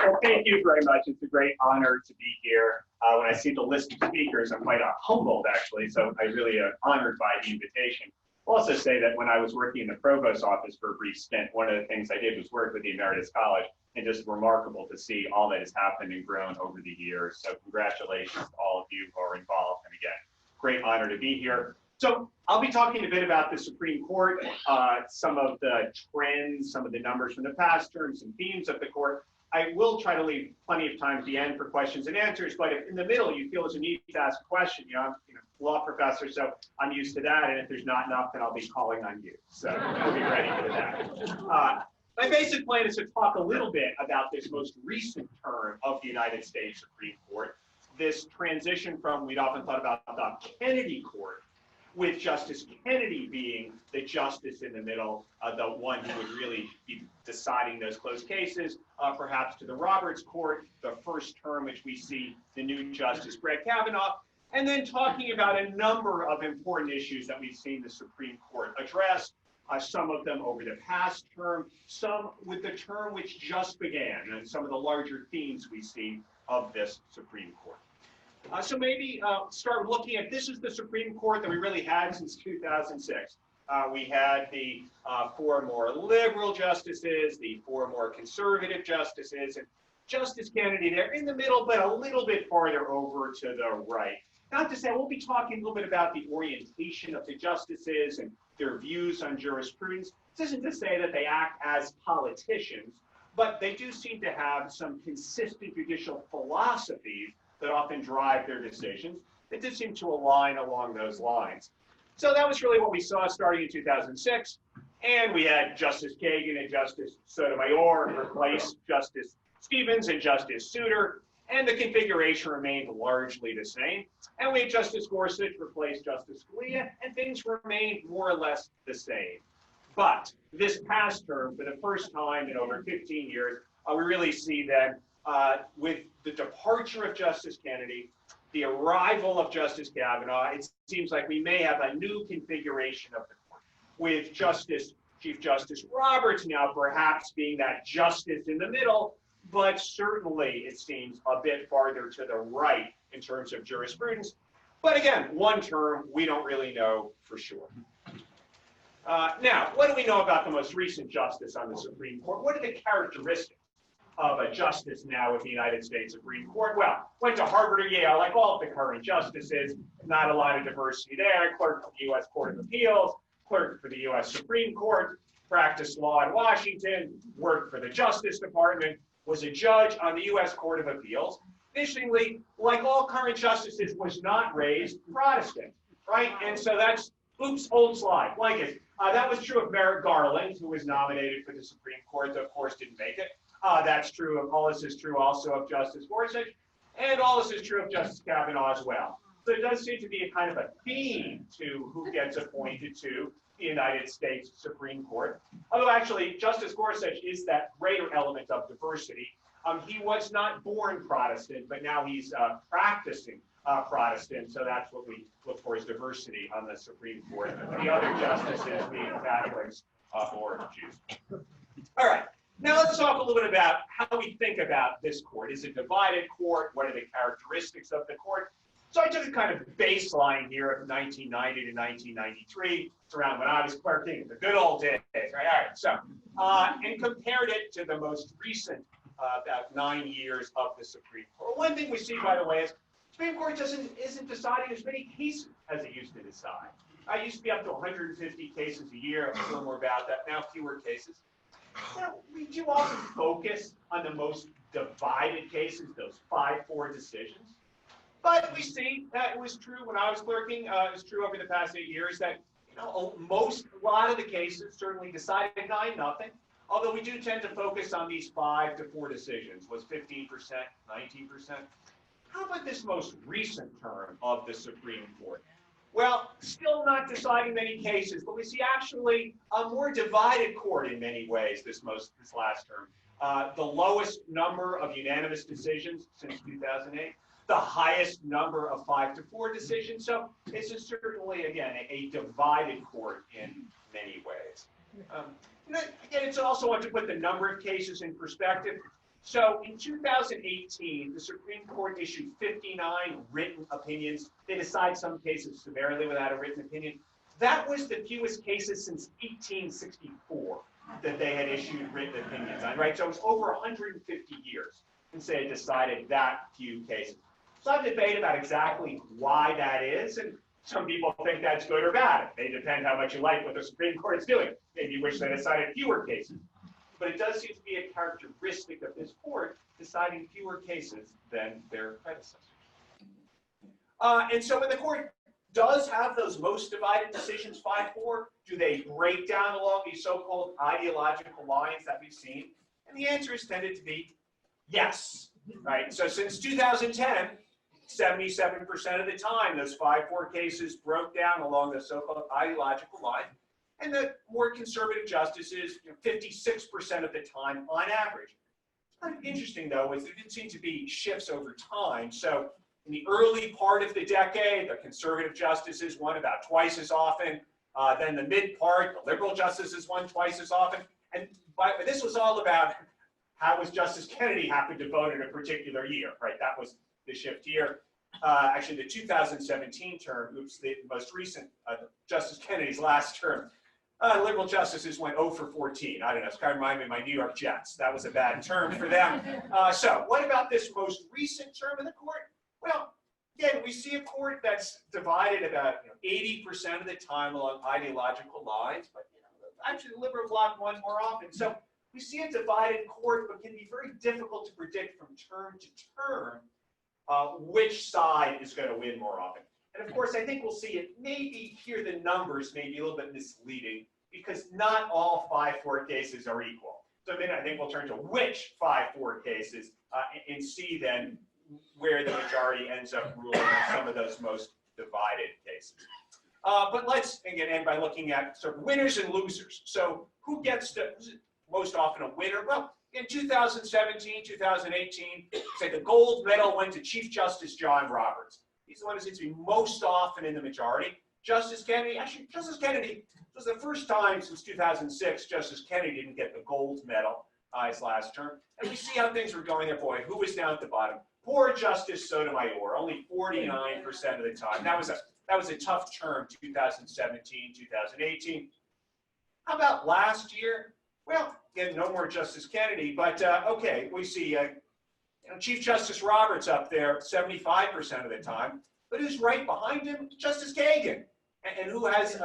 Well, thank you very much. It's a great honor to be here. When I see the list of speakers, I'm quite humbled, actually, so I really am honored by the invitation. I'll also say that when I was working in the provost's office for a brief stint, one of the things I did was work with the Emeritus College, and just remarkable to see all that has happened and grown over the years. So congratulations to all of you who are involved. And again, great honor to be here. So I'll be talking a bit about the Supreme Court, some of the trends, some of the numbers from the past terms and themes of the court. I will try to leave plenty of time at the end for questions and answers, but if in the middle you feel there's a need to ask a question, I'm a law professor, so I'm used to that, and if there's not enough, then I'll be calling on you. So we'll be ready for that. My basic plan is to talk a little bit about this most recent term of the United States Supreme Court, this transition from, we'd often thought about the Kennedy Court, with Justice Kennedy being the justice in the middle, the one who would really be deciding those close cases, perhaps to the Roberts Court, the first term which we see the new Justice Kavanaugh, and then talking about a number of important issues that we've seen the Supreme Court address, some of them over the past term, some with the term which just began, and some of the larger themes we see of this Supreme Court. So maybe start looking at, this is the Supreme Court that we really had since 2006. We had the 4 more liberal justices, the 4 more conservative justices, and Justice Kennedy there in the middle, but a little bit farther over to the right. Not to say, we'll be talking a little bit about the orientation of the justices and their views on jurisprudence. This isn't to say that they act as politicians, but they do seem to have some consistent judicial philosophies that often drive their decisions. It did seem to align along those lines. So that was really what we saw starting in 2006. And we had Justice Kagan and Justice Sotomayor replace Justice Stevens and Justice Souter, and the configuration remained largely the same. And we had Justice Gorsuch replace Justice Scalia, and things remained more or less the same. But this past term, for the first time in over 15 years, we really see that with the departure of Justice Kennedy, the arrival of Justice Kavanaugh, it seems like we may have a new configuration of the court, with Chief Justice Roberts now perhaps being that justice in the middle, but certainly it seems a bit farther to the right in terms of jurisprudence. But again, one term, we don't really know for sure. Now, what do we know about the most recent justice on the Supreme Court? What are the characteristics of a justice now with the United States Supreme Court? Well, went to Harvard or Yale, like all of the current justices, not a lot of diversity there, clerk for the U.S. Court of Appeals, clerk for the U.S. Supreme Court, practiced law in Washington, worked for the Justice Department, was a judge on the U.S. Court of Appeals. Interestingly, like all current justices, was not raised Protestant, right? And so that's, oops, old slide, like it. That was true of Merrick Garland, who was nominated for the Supreme Court, though of course didn't make it. That's true of, all this is true also of Justice Gorsuch, and all this is true of Justice Kavanaugh as well. So it does seem to be a kind of a theme to who gets appointed to the United States Supreme Court. Although actually, Justice Gorsuch is that greater element of diversity. He was not born Protestant, but now he's practicing Protestant, so that's what we look for as diversity on the Supreme Court. The other justices being Catholics or Jews. All right. Now let's talk a little bit about how we think about this court. Is it a divided court? What are the characteristics of the court? So I took a kind of baseline here of 1990 to 1993. It's around when I was clerking, the good old days, right? All right, so, and compared it to the most recent, about 9 years of the Supreme Court. One thing we see, by the way, is the Supreme Court isn't deciding as many cases as it used to decide. I used to be up to 150 cases a year, a little more about that, now fewer cases. Well, we do often focus on the most divided cases, those 5-4 decisions. But we see that it was true when I was clerking, it was true over the past 8 years that a lot of the cases certainly decided 9-0, although we do tend to focus on these 5 to 4 decisions. Was 15%, 19%? How about this most recent term of the Supreme Court? Well, still not deciding many cases, but we see actually a more divided court in many ways this last term. The lowest number of unanimous decisions since 2008, the highest number of 5 to 4 decisions. So this is certainly, again, a divided court in many ways. Again, it's also want to put the number of cases in perspective. So in 2018, the Supreme Court issued 59 written opinions. They decide some cases summarily without a written opinion. That was the fewest cases since 1864 that they had issued written opinions on, right? So it was over 150 years since they had decided that few cases. Some debate about exactly why that is, and some people think that's good or bad. They depend how much you like what the Supreme Court is doing. Maybe you wish they decided fewer cases. But it does seem to be a characteristic of this court deciding fewer cases than their predecessors. And so when the court does have those most divided decisions, 5-4, do they break down along these so-called ideological lines that we've seen? And the answer has tended to be yes, right? So since 2010, 77% of the time, those 5-4 cases broke down along the so-called ideological line. And the more conservative justices, 56% of the time on average. What's kind of interesting, though, is there didn't seem to be shifts over time. So in the early part of the decade, the conservative justices won about twice as often. Then the mid part, the liberal justices won twice as often. And this was all about how was Justice Kennedy happened to vote in a particular year, right? That was the shift here. Actually, the 2017 term, the most recent, Justice Kennedy's last term, liberal justices went 0 for 14. I don't know, it's kind of reminding me of my New York Jets. That was a bad term for them. So what about this most recent term of the court? Well, again, we see a court that's divided about 80% of the time along ideological lines, but actually the liberal bloc won more often. So we see a divided court, but can be very difficult to predict from term to term which side is going to win more often. And of course, I think we'll see it maybe here the numbers may be a little bit misleading because not all 5-4 cases are equal. So then I think we'll turn to which 5-4 cases and see then where the majority ends up ruling on some of those most divided cases. But let's again end by looking at sort of winners and losers. So who gets to most often a winner? Well, in 2017, 2018, say the gold medal went to Chief Justice John Roberts. He's the one who seems to be most often in the majority. Justice Kennedy, actually, Justice Kennedy, was the first time since 2006 Justice Kennedy didn't get the gold medal his last term. And we see how things were going there. Boy, who was down at the bottom? Poor Justice Sotomayor, only 49% of the time. That was a tough term, 2017, 2018. How about last year? Well, again, no more Justice Kennedy, but okay, we see Chief Justice Roberts up there 75% of the time, but who's right behind him? Justice Kagan. And who has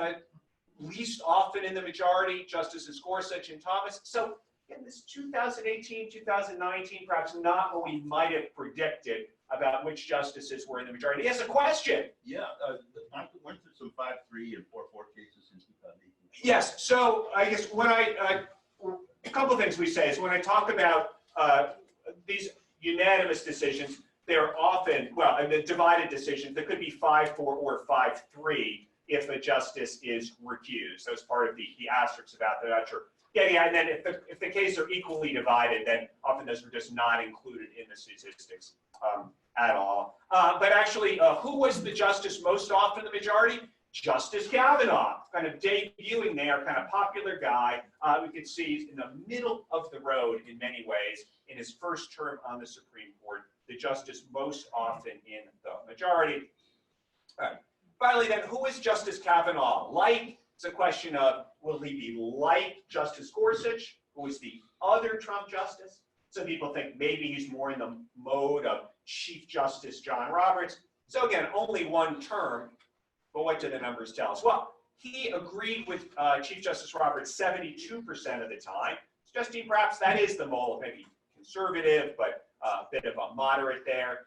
least often in the majority? Justices Gorsuch and Thomas. So in this 2018, 2019, perhaps not what we might have predicted about which justices were in the majority. Yes, a question. Yeah, I went through some 5-3 and 4-4 cases in 2018. Yes, so I guess when a couple of things we say is when I talk about these unanimous decisions, they're often, well, the divided decisions, there could be 5-4 or 5-3 if a justice is recused. That's part of the asterisks about that. Not sure. Yeah, and then if the cases are equally divided, then often those are just not included in the statistics at all. But actually, who was the justice most often in the majority? Justice Kavanaugh, kind of debuting there, kind of popular guy. We could see in the middle of the road in many ways in his first term on the Supreme Court, the justice most often in the majority. All right. Finally, then, who is Justice Kavanaugh like? It's a question of, will he be like Justice Gorsuch, who is the other Trump justice? Some people think maybe he's more in the mode of Chief Justice John Roberts. So again, only one term. But what do the numbers tell us? Well, he agreed with Chief Justice Roberts 72% of the time, suggesting perhaps that is the mold, maybe conservative, but a bit of a moderate there.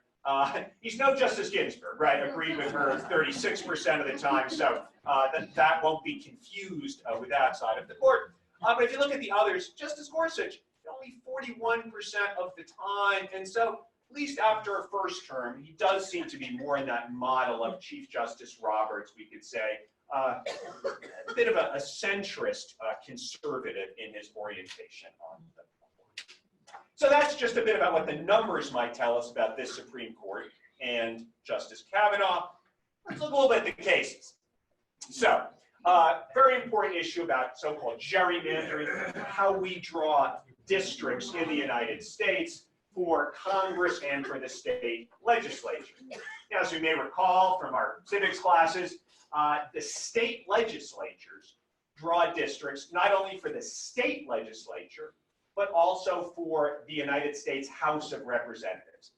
He's no Justice Ginsburg, right? Agreed with her 36% of the time, so that won't be confused with that side of the court. But if you look at the others, Justice Gorsuch, only 41% of the time, and so at least after a first term, he does seem to be more in that model of Chief Justice Roberts, we could say. A bit of a centrist conservative in his orientation on the court. So that's just a bit about what the numbers might tell us about this Supreme Court and Justice Kavanaugh. Let's look a little bit at the cases. So, very important issue about so-called gerrymandering, how we draw districts in the United States. for Congress and for the state legislature. Now, as you may recall from our civics classes, the state legislatures draw districts not only for the state legislature, but also for the United States House of Representatives.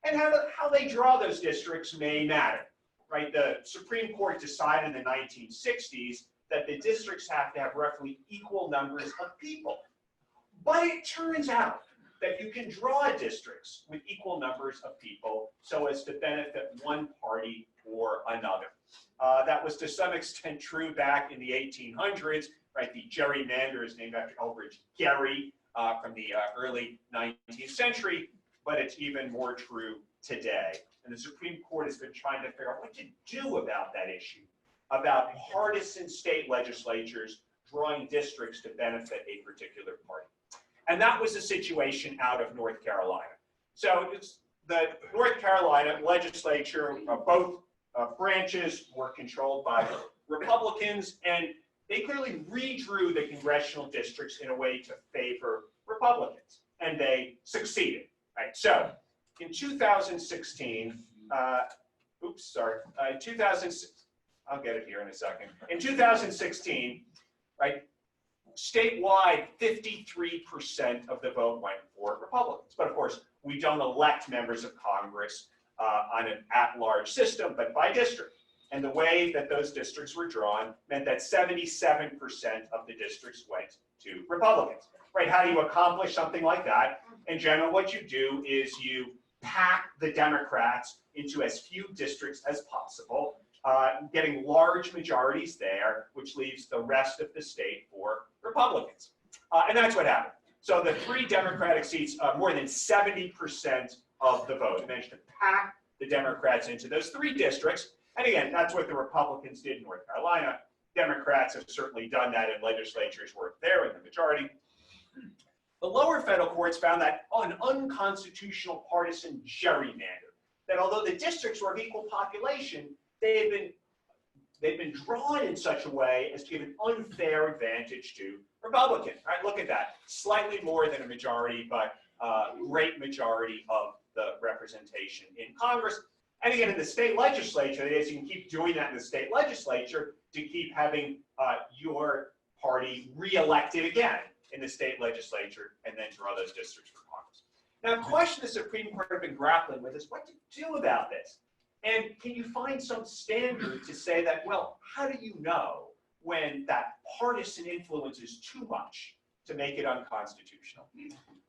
And how they draw those districts may matter, right? The Supreme Court decided in the 1960s that the districts have to have roughly equal numbers of people. But it turns out that you can draw districts with equal numbers of people so as to benefit one party or another. That was to some extent true back in the 1800s, right? The gerrymander is named after Elbridge Gerry from the early 19th century, but it's even more true today. And the Supreme Court has been trying to figure out what to do about that issue, about partisan state legislatures drawing districts to benefit a particular party. And that was the situation out of North Carolina. So it's the North Carolina legislature, both branches were controlled by Republicans, and they clearly redrew the congressional districts in a way to favor Republicans, and they succeeded. Right? So in 2016, in 2006, I'll get it here in a second. In 2016, right, statewide, 53% of the vote went for Republicans. But of course, we don't elect members of Congress on an at-large system, but by district. And the way that those districts were drawn meant that 77% of the districts went to Republicans. Right? How do you accomplish something like that? In general, what you do is you pack the Democrats into as few districts as possible, getting large majorities there, which leaves the rest of the state for Republicans. And that's what happened. So the 3 Democratic seats, more than 70% of the vote. I managed to pack the Democrats into those 3 districts. And again, that's what the Republicans did in North Carolina. Democrats have certainly done that in legislatures where they're in the majority. The lower federal courts found that an unconstitutional partisan gerrymander, that although the districts were of equal population, they've been drawn in such a way as to give an unfair advantage to Republicans. Right? Look at that. Slightly more than a majority, but great majority of the representation in Congress. And again, in the state legislature, that is, you can keep doing that in the state legislature to keep having your party reelected again in the state legislature and then draw those districts for Congress. Now, a question the Supreme Court have been grappling with is what to do about this? And can you find some standard to say that, well, how do you know when that partisan influence is too much to make it unconstitutional?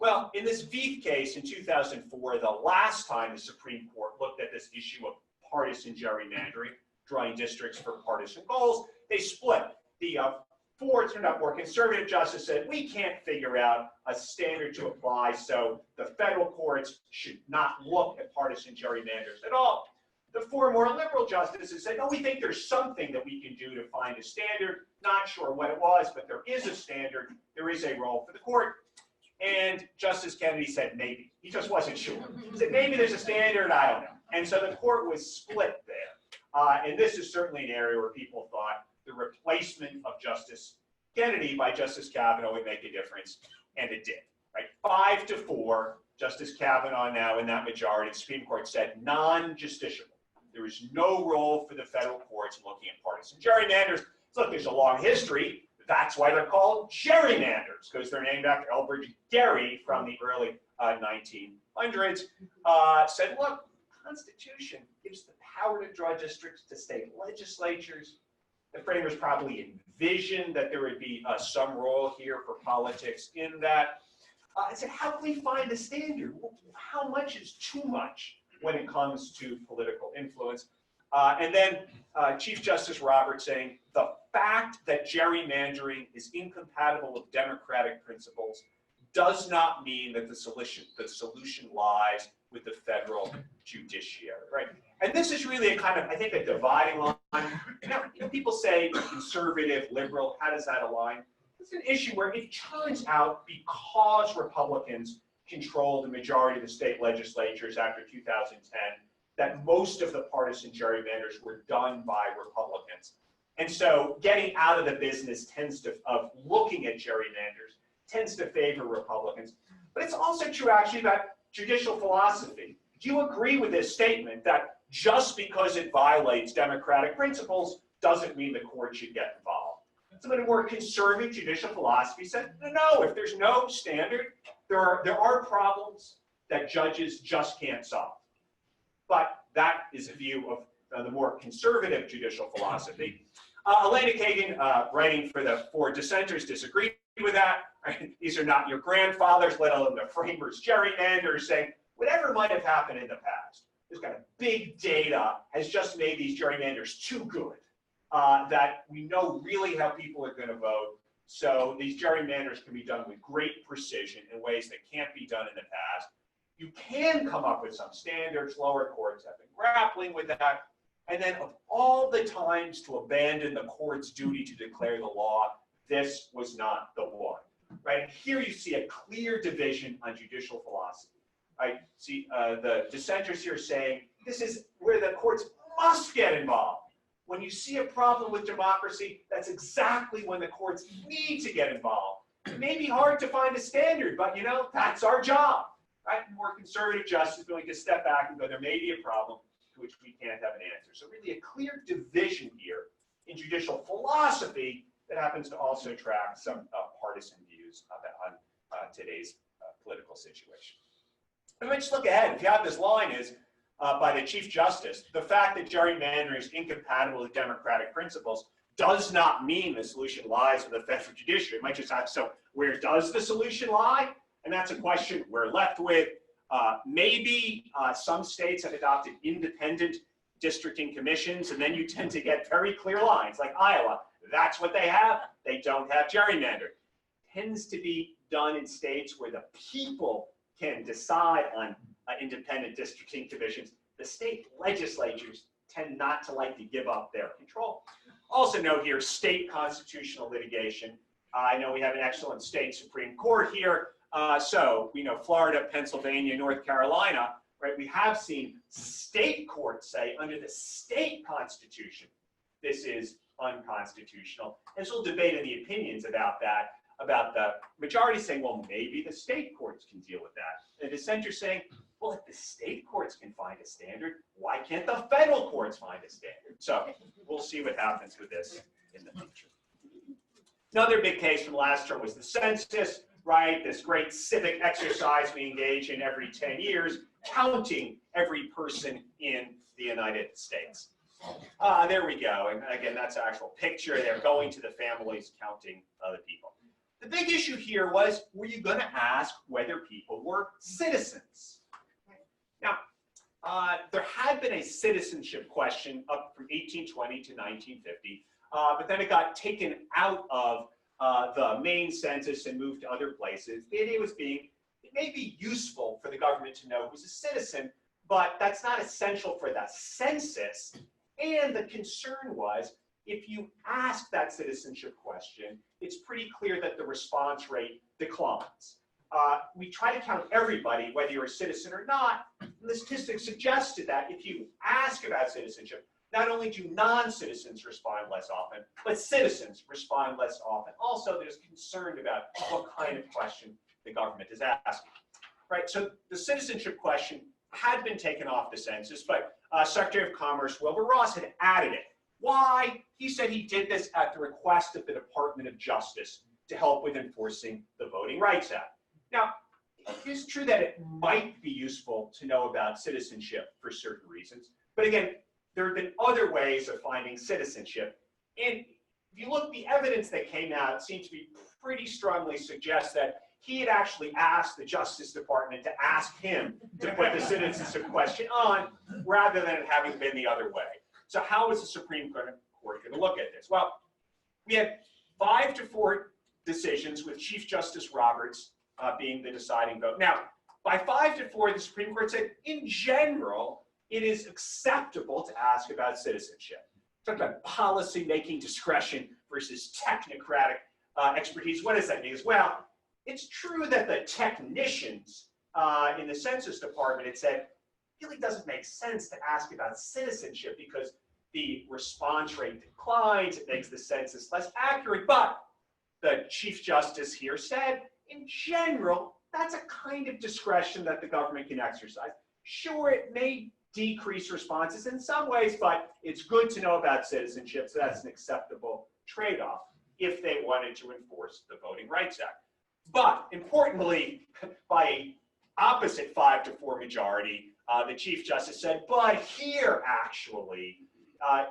Well, in this Veith case in 2004, the last time the Supreme Court looked at this issue of partisan gerrymandering, drawing districts for partisan goals, they split. The 4 turned out more conservative justice said, we can't figure out a standard to apply, so the federal courts should not look at partisan gerrymanders at all. The 4 more liberal justices said, no, we think there's something that we can do to find a standard. Not sure what it was, but there is a standard. There is a role for the court. And Justice Kennedy said maybe. He just wasn't sure. He said maybe there's a standard, I don't know. And so the court was split there. And this is certainly an area where people thought the replacement of Justice Kennedy by Justice Kavanaugh would make a difference, and it did. Right? 5-4, Justice Kavanaugh now in that majority, the Supreme Court said non-justiciable. There is no role for the federal courts in looking at partisan gerrymanders. So look, there's a long history. That's why they're called gerrymanders, because they're named after Elbridge Gerry from the early 1900s. Said, look, the Constitution gives the power to draw districts to state legislatures. The framers probably envisioned that there would be some role here for politics in that. I said, how can we find a standard? How much is too much when it comes to political influence? And then Chief Justice Roberts saying, the fact that gerrymandering is incompatible with democratic principles does not mean that the solution lies with the federal judiciary, right? And this is really a kind of, I think, a dividing line. People say conservative, liberal, how does that align? It's an issue where it turns out because Republicans control the majority of the state legislatures after 2010, that most of the partisan gerrymanders were done by Republicans. And so getting out of the business of looking at gerrymanders tends to favor Republicans. But it's also true actually that judicial philosophy. Do you agree with this statement that just because it violates democratic principles doesn't mean the court should get involved? Some of the more conservative judicial philosophy said, no, if there's no standard, there are problems that judges just can't solve. But that is a view of the more conservative judicial philosophy. Elena Kagan, writing for the four dissenters, disagreed with that. Right? These are not your grandfathers, let alone the framers, gerrymanders, saying whatever might have happened in the past, this kind of big data has just made these gerrymanders too good, that we know really how people are going to vote. So these gerrymanders can be done with great precision in ways that can't be done in the past. You can come up with some standards. Lower courts have been grappling with that. And then of all the times to abandon the court's duty to declare the law, this was not the one. Right? Here you see a clear division on judicial philosophy. I see the dissenters here saying this is where the courts must get involved. When you see a problem with democracy, that's exactly when the courts need to get involved. It may be hard to find a standard, but that's our job. Right? More conservative justice willing to step back and go, there may be a problem to which we can't have an answer. So really a clear division here in judicial philosophy that happens to also track some partisan views on today's political situation. And let's look ahead. If you have this line is by the Chief Justice, the fact that gerrymandering is incompatible with democratic principles does not mean the solution lies with the federal judiciary. It might just have, so where does the solution lie? And that's a question we're left with. Maybe some states have adopted independent districting commissions, and then you tend to get very clear lines, like Iowa. That's what they have. They don't have gerrymandering. Tends to be done in states where the people can decide on independent districting commissions. The state legislatures tend not to like to give up their control. Also note here, state constitutional litigation. I know we have an excellent state Supreme Court here. So we know Florida, Pennsylvania, North Carolina, right? We have seen state courts say under the state constitution, this is unconstitutional. And so we'll debate in the opinions about that, about the majority saying, well, maybe the state courts can deal with that. And the dissenters saying, well, if the state courts can find a standard, why can't the federal courts find a standard? So we'll see what happens with this in the future. Another big case from last term was the census. Right, this great civic exercise we engage in every 10 years, counting every person in the United States. There we go. And again, that's an actual picture. They're going to the families, counting other people. The big issue here was, were you going to ask whether people were citizens? Now, there had been a citizenship question up from 1820 to 1950, but then it got taken out of the main census and moved to other places. The idea was it may be useful for the government to know who's a citizen, but that's not essential for the census. And the concern was, if you ask that citizenship question, it's pretty clear that the response rate declines. We try to count everybody, whether you're a citizen or not, and the statistics suggested that if you ask about citizenship, not only do non-citizens respond less often, but citizens respond less often. Also, there's concern about what kind of question the government is asking. Right, so the citizenship question had been taken off the census, but Secretary of Commerce Wilbur Ross had added it. Why? He said he did this at the request of the Department of Justice to help with enforcing the Voting Rights Act. Now, it is true that it might be useful to know about citizenship for certain reasons, but again, there have been other ways of finding citizenship. And if you look, the evidence that came out seemed to be pretty strongly suggest that he had actually asked the Justice Department to ask him to put the citizenship question on, rather than it having been the other way. So how is the Supreme Court going to look at this? Well, we had 5-4 decisions with Chief Justice Roberts being the deciding vote. Now, by 5-4, the Supreme Court said, in general, it is acceptable to ask about citizenship. Talk about policy-making discretion versus technocratic expertise. What does that mean? Well, it's true that the technicians in the Census Department had said, it really doesn't make sense to ask about citizenship because the response rate declines, it makes the census less accurate. But the Chief Justice here said, in general, that's a kind of discretion that the government can exercise. Sure, it may decrease responses in some ways, but it's good to know about citizenship, so that's an acceptable trade-off if they wanted to enforce the Voting Rights Act. But importantly, by an opposite 5-4 majority, the Chief Justice said, but here actually,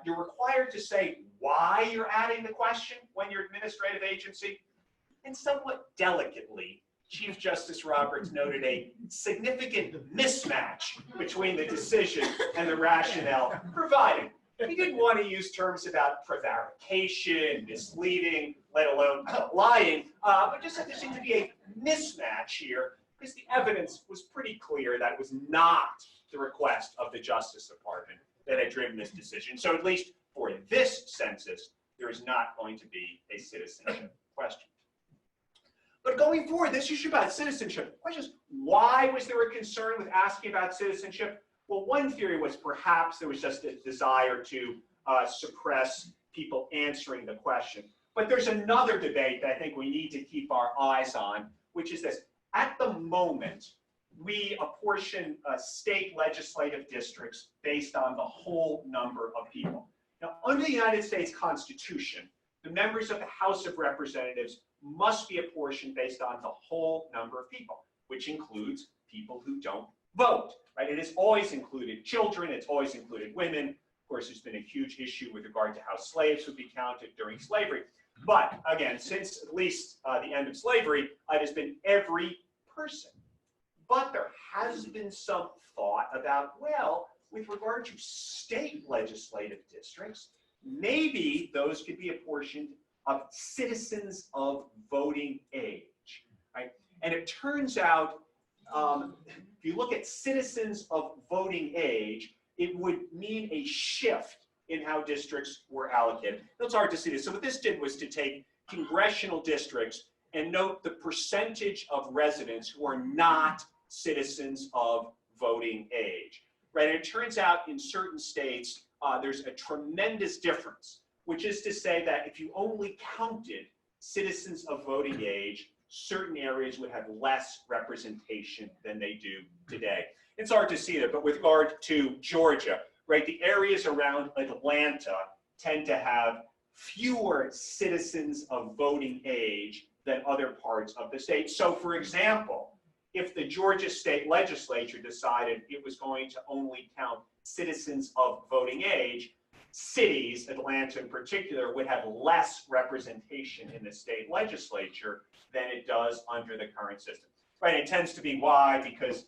you're required to say why you're adding the question when you're administrative agency. And somewhat delicately, Chief Justice Roberts noted a significant mismatch between the decision and the rationale provided. He didn't want to use terms about prevarication, misleading, let alone lying, but just that there seemed to be a mismatch here because the evidence was pretty clear that it was not the request of the Justice Department that had driven this decision. So at least for this census, there is not going to be a citizenship question. But going forward, this issue about citizenship, question is, why was there a concern with asking about citizenship? Well, one theory was perhaps there was just a desire to suppress people answering the question. But there's another debate that I think we need to keep our eyes on, which is this. At the moment, we apportion state legislative districts based on the whole number of people. Now, under the United States Constitution, the members of the House of Representatives must be apportioned based on the whole number of people, which includes people who don't vote, right? It has always included children, it's always included women. Of course, there's been a huge issue with regard to how slaves would be counted during slavery. But again, since at least the end of slavery, it has been every person. But there has been some thought about, well, with regard to state legislative districts, maybe those could be apportioned of citizens of voting age, right? And it turns out, if you look at citizens of voting age, it would mean a shift in how districts were allocated. It's hard to see this. So what this did was to take congressional districts and note the percentage of residents who are not citizens of voting age, right? And it turns out in certain states, there's a tremendous difference, which is to say that if you only counted citizens of voting age, certain areas would have less representation than they do today. It's hard to see that, but with regard to Georgia, right, the areas around Atlanta tend to have fewer citizens of voting age than other parts of the state. So, for example, if the Georgia state legislature decided it was going to only count citizens of voting age, cities, Atlanta in particular, would have less representation in the state legislature than it does under the current system. Right? It tends to be why, because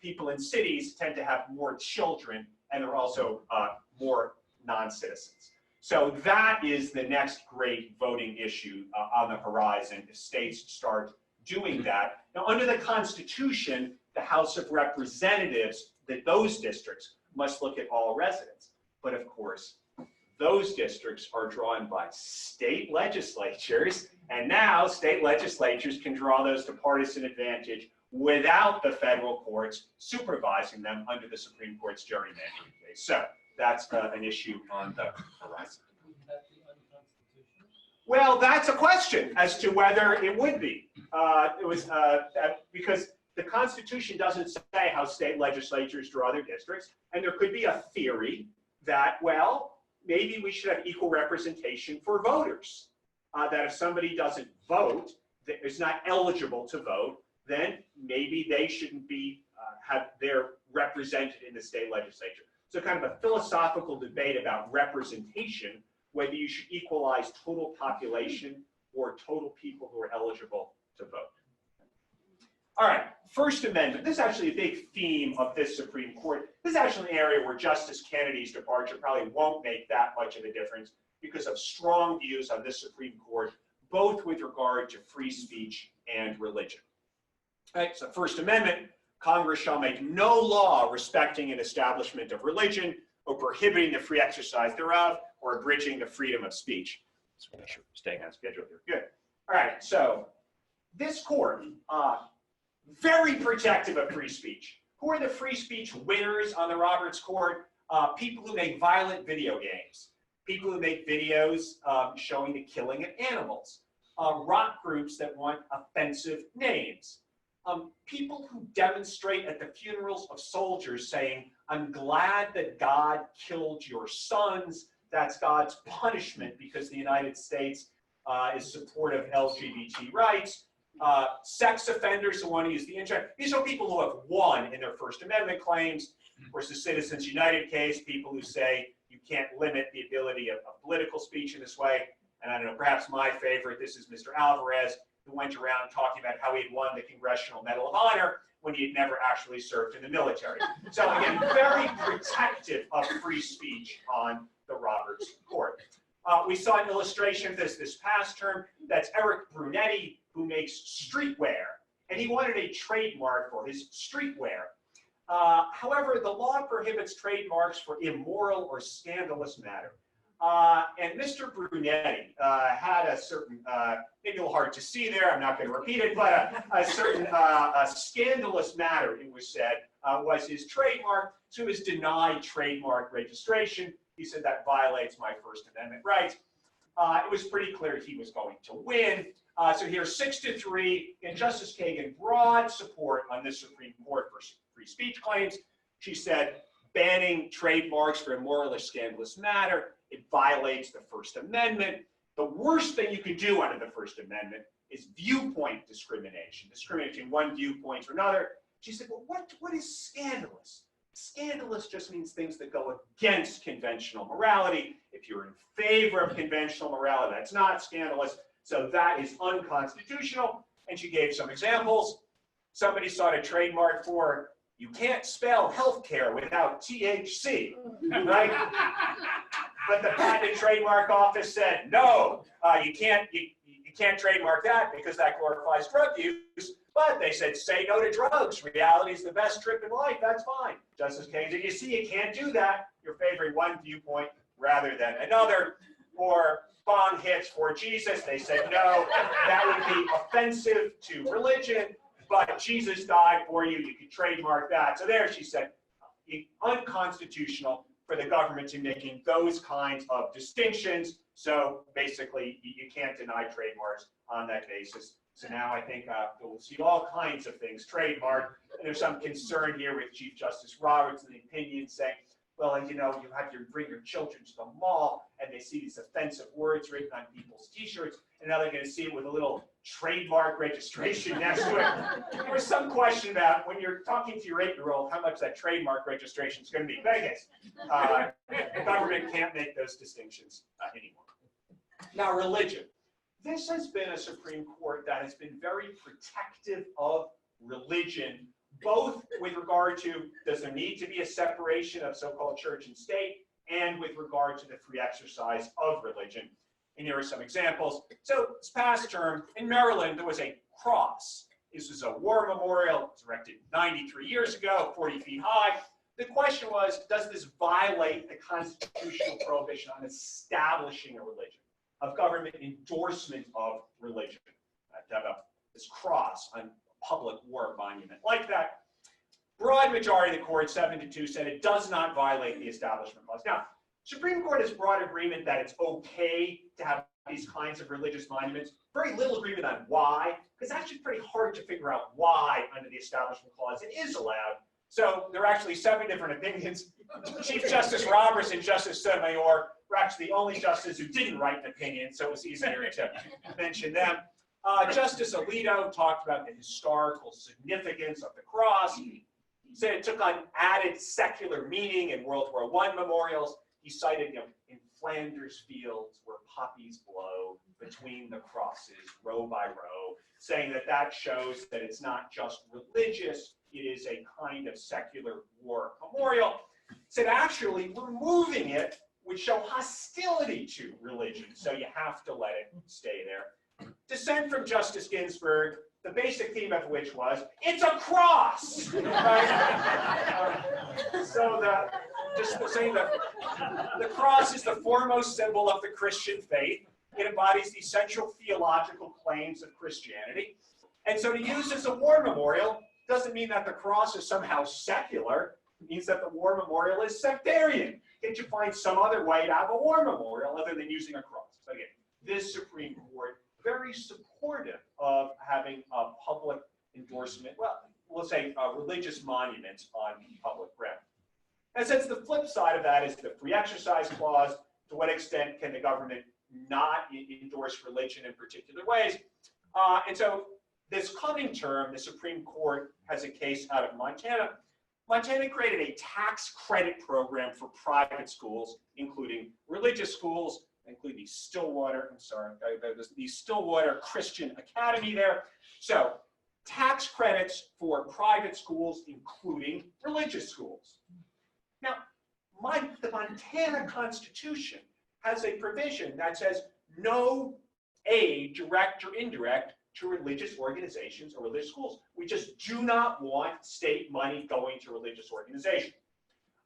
people in cities tend to have more children and there are also more non-citizens. So that is the next great voting issue on the horizon if states start doing that. Now, under the Constitution, the House of Representatives, those districts must look at all residents. But of course, those districts are drawn by state legislatures, and now state legislatures can draw those to partisan advantage without the federal courts supervising them under the Supreme Court's gerrymandering case. So that's an issue on the horizon. Well, that's a question as to whether it would be. Because the Constitution doesn't say how state legislatures draw their districts, and there could be a theory that, well, maybe we should have equal representation for voters. That if somebody doesn't vote, that is not eligible to vote, then maybe they shouldn't be they're represented in the state legislature. So kind of a philosophical debate about representation, whether you should equalize total population or total people who are eligible to vote. All right, First Amendment. This is actually a big theme of this Supreme Court. This is actually an area where Justice Kennedy's departure probably won't make that much of a difference because of strong views on this Supreme Court, both with regard to free speech and religion. All right, so First Amendment, Congress shall make no law respecting an establishment of religion or prohibiting the free exercise thereof or abridging the freedom of speech. So make sure we're staying on schedule here. Good. All right, so this court, very protective of free speech. Who are the free speech winners on the Roberts Court? People who make violent video games, people who make videos showing the killing of animals, rock groups that want offensive names, People who demonstrate at the funerals of soldiers saying, "I'm glad that God killed your sons. That's God's punishment because the United States is supportive of LGBT rights." Sex offenders who want to use the internet. These are people who have won in their First Amendment claims. Of course, the Citizens United case, people who say you can't limit the ability of political speech in this way. And I don't know, perhaps my favorite, this is Mr. Alvarez, who went around talking about how he had won the Congressional Medal of Honor when he had never actually served in the military. So again, very protective of free speech on the Roberts Court. We saw an illustration of this past term. That's Eric Brunetti, who makes streetwear, and he wanted a trademark for his streetwear. However, the law prohibits trademarks for immoral or scandalous matter. And Mr. Brunetti had a certain, maybe a little hard to see there, I'm not going to repeat it, but a certain scandalous matter, it was said, was his trademark, so he was denied trademark registration. He said that violates my First Amendment rights. It was pretty clear he was going to win. So here's 6-3, and Justice Kagan broad support on this Supreme Court for free speech claims. She said, banning trademarks for immoral or scandalous matter, it violates the First Amendment. The worst thing you could do under the First Amendment is viewpoint discrimination, discriminating one viewpoint or another. She said, well, what is scandalous? Scandalous just means things that go against conventional morality. If you're in favor of conventional morality, that's not scandalous. So that is unconstitutional. And she gave some examples. Somebody sought a trademark for, you can't spell healthcare without THC, right? But the Patent and Trademark Office said, no, you can't trademark that because that glorifies drug use. But they said, say no to drugs. Reality is the best trip in life. That's fine. Justice Kagan said, you see, you can't do that. You're favoring one viewpoint rather than another. Or bong hits for Jesus. They said, no, that would be offensive to religion. But Jesus died for you. You could trademark that. So there, she said, unconstitutional for the government to making those kinds of distinctions. So basically, you can't deny trademarks on that basis. So now I think we'll see all kinds of things trademarked. And there's some concern here with Chief Justice Roberts and the opinion saying, well, you know, you have to bring your children to the mall and they see these offensive words written on people's t-shirts, and now they're going to see it with a little trademark registration next to it. There was some question about when you're talking to your 8-year-old how much that trademark registration is going to be. But I guess the government can't make those distinctions anymore. Now, religion. This has been a Supreme Court that has been very protective of religion, both with regard to, does there need to be a separation of so-called church and state, and with regard to the free exercise of religion. And here are some examples. So this past term in Maryland, there was a cross. This was a war memorial. It was erected 93 years ago, 40 feet high. The question was, does this violate the constitutional prohibition on establishing a religion, of government endorsement of religion? To have this cross on a public war monument like that. Broad majority of the court, 7-2, said it does not violate the Establishment Clause. Now, Supreme Court has broad agreement that it's okay to have these kinds of religious monuments. Very little agreement on why, because it's actually pretty hard to figure out why under the Establishment Clause it is allowed. So there are actually 7 different opinions. Chief Justice Roberts and Justice Sotomayor were actually the only justices who didn't write an opinion, so it was easier to mention them. Justice Alito talked about the historical significance of the cross. He said it took on added secular meaning in World War I memorials. He cited, in Flanders fields where poppies blow between the crosses, row by row, saying that that shows that it's not just religious, it is a kind of secular war memorial. He said actually removing it would show hostility to religion, so you have to let it stay there. Dissent from Justice Ginsburg, the basic theme of which was, it's a cross! Right? Just saying that the cross is the foremost symbol of the Christian faith. It embodies the central theological claims of Christianity. And so to use as a war memorial doesn't mean that the cross is somehow secular. It means that the war memorial is sectarian. Can't you find some other way to have a war memorial other than using a cross? So again, this Supreme Court, very supportive of having a public endorsement we'll say, religious monuments on public ground. And since the flip side of that is the free exercise clause, to what extent can the government not endorse religion in particular ways? And so this coming term, the Supreme Court has a case out of Montana. Montana created a tax credit program for private schools, including religious schools, including the Stillwater Christian Academy there. So tax credits for private schools, including religious schools. Now, the Montana Constitution has a provision that says no aid, direct or indirect, to religious organizations or religious schools. We just do not want state money going to religious organizations.